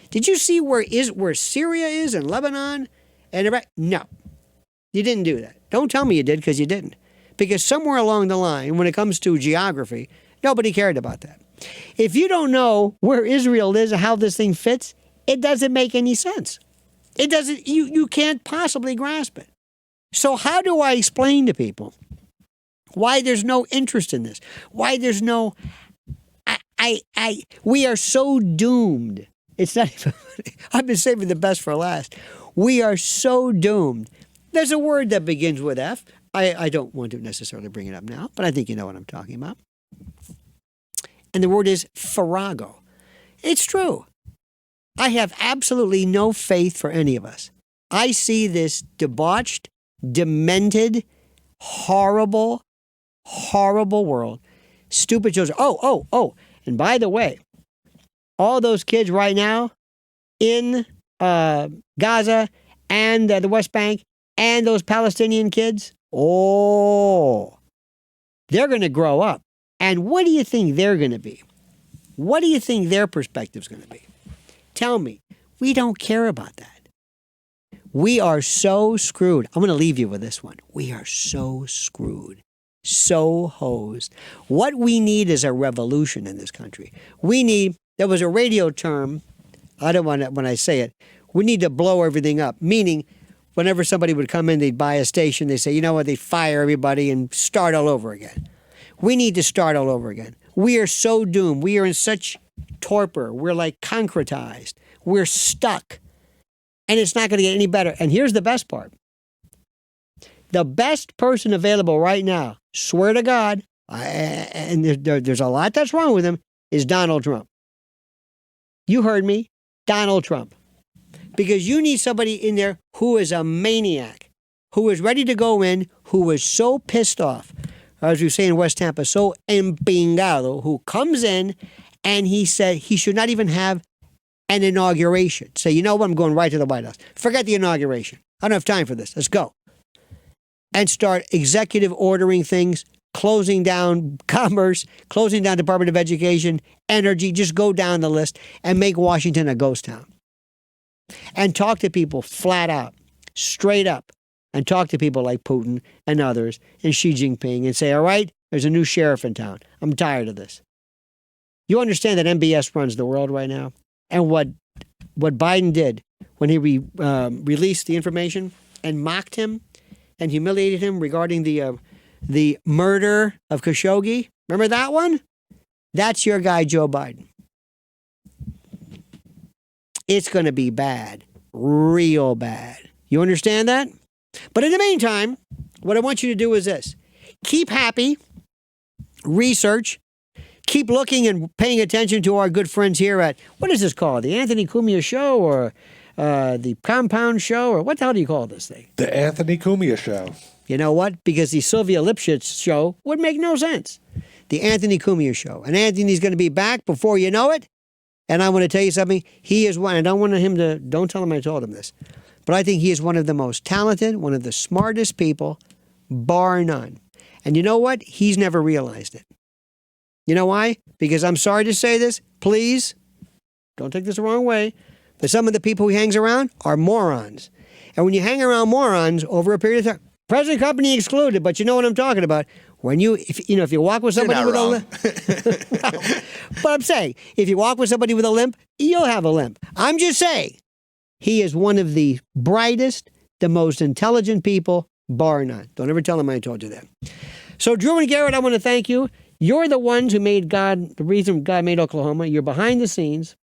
Did you see where Syria is and Lebanon and Iraq? No. You didn't do that. Don't tell me you did, because you didn't. Because somewhere along the line, when it comes to geography, nobody cared about that. If you don't know where Israel is and how this thing fits, it doesn't make any sense. It doesn't. You can't possibly grasp it. So how do I explain to people why there's no interest in this? Why there's no... we are so doomed. It's not even funny. I've been saving the best for last. We are so doomed. There's a word that begins with F. I don't want to necessarily bring it up now, but I think you know what I'm talking about. And the word is farrago. It's true. I have absolutely no faith for any of us. I see this debauched, demented, horrible, horrible world. Stupid children. Oh. And by the way, all those kids right now in Gaza and the West Bank and those Palestinian kids, they're going to grow up. And what do you think they're going to be? What do you think their perspective's going to be? Tell me. We don't care about that. We are so screwed. I'm going to leave you with this one. We are so screwed. So hosed. What we need is a revolution in this country. There was a radio term, I don't want to, when I say it, we need to blow everything up. Meaning, whenever somebody would come in, they'd buy a station, they say, you know what, they fire everybody and start all over again. We need to start all over again. We are so doomed. We are in such torpor. We're like concretized. We're stuck. And it's not going to get any better. And here's the best part. The best person available right now, swear to God, and there's a lot that's wrong with him, is Donald Trump. You heard me, Donald Trump. Because you need somebody in there who is a maniac, who is ready to go in, who is so pissed off, as we say in West Tampa, so empingado, who comes in and he said he should not even have an inauguration. Say, you know what, I'm going right to the White House. Forget the inauguration. I don't have time for this. Let's go. And start executive ordering things, closing down commerce, closing down Department of Education, energy, just go down the list and make Washington a ghost town. And talk to people flat out, straight up, and talk to people like Putin and others and Xi Jinping and say, all right, there's a new sheriff in town. I'm tired of this. You understand that MBS runs the world right now? And what Biden did when he released the information and mocked him and humiliated him regarding the murder of Khashoggi. Remember that one? That's your guy, Joe Biden. It's going to be bad, real bad. You understand that? But in the meantime, what I want you to do is this. Keep happy, research, keep looking and paying attention to our good friends here at, what is this called? The Anthony Cumia Show or the Compound Show? Or what the hell do you call this thing? The Anthony Cumia Show. You know what? Because the Sylvia Lipschitz Show would make no sense. The Anthony Cumia Show. And Anthony's going to be back before you know it. And I want to tell you something. He is one, I don't want him to, don't tell him I told him this, but I think he is one of the most talented, one of the smartest people, bar none. And you know what? He's never realized it. You know why? Because I'm sorry to say this, please, don't take this the wrong way, but some of the people he hangs around are morons. And when you hang around morons over a period of time, present company excluded, but you know what I'm talking about. When if you walk with somebody with a limp, but I'm saying, if you walk with somebody with a limp, you'll have a limp. I'm just saying, he is one of the brightest, the most intelligent people, bar none. Don't ever tell him I told you that. So, Drew and Garrett, I want to thank you. You're the ones who made God, the reason God made Oklahoma. You're behind the scenes.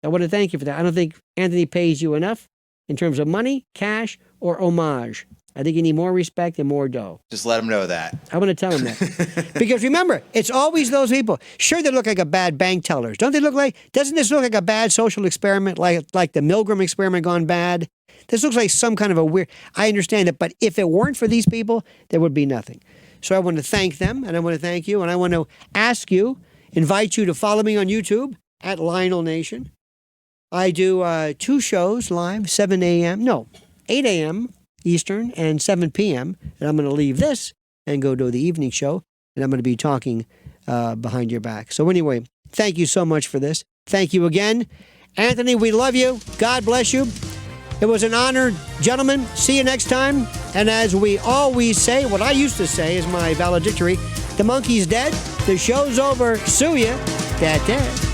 I want to thank you for that. I don't think Anthony pays you enough in terms of money, cash, or homage. I think you need more respect and more dough. Just let him know that. I'm going to tell him that. Because remember, it's always those people. Sure, they look like a bad bank tellers. Don't they look like, doesn't this look like a bad social experiment, like the Milgram experiment gone bad? This looks like some kind of a weird, I understand it, but if it weren't for these people, there would be nothing. So I want to thank them, and I want to thank you, and I want to invite you to follow me on YouTube at Lionel Nation. I do 2 shows live, 8 a.m. Eastern and 7 p.m. And I'm going to leave this and go to the evening show, and I'm going to be talking behind your back. So anyway, thank you so much for this. Thank you again. Anthony, we love you. God bless you. It was an honor, gentlemen. See you next time. And as we always say, what I used to say is my valedictory, the monkey's dead, the show's over, sue ya, dat.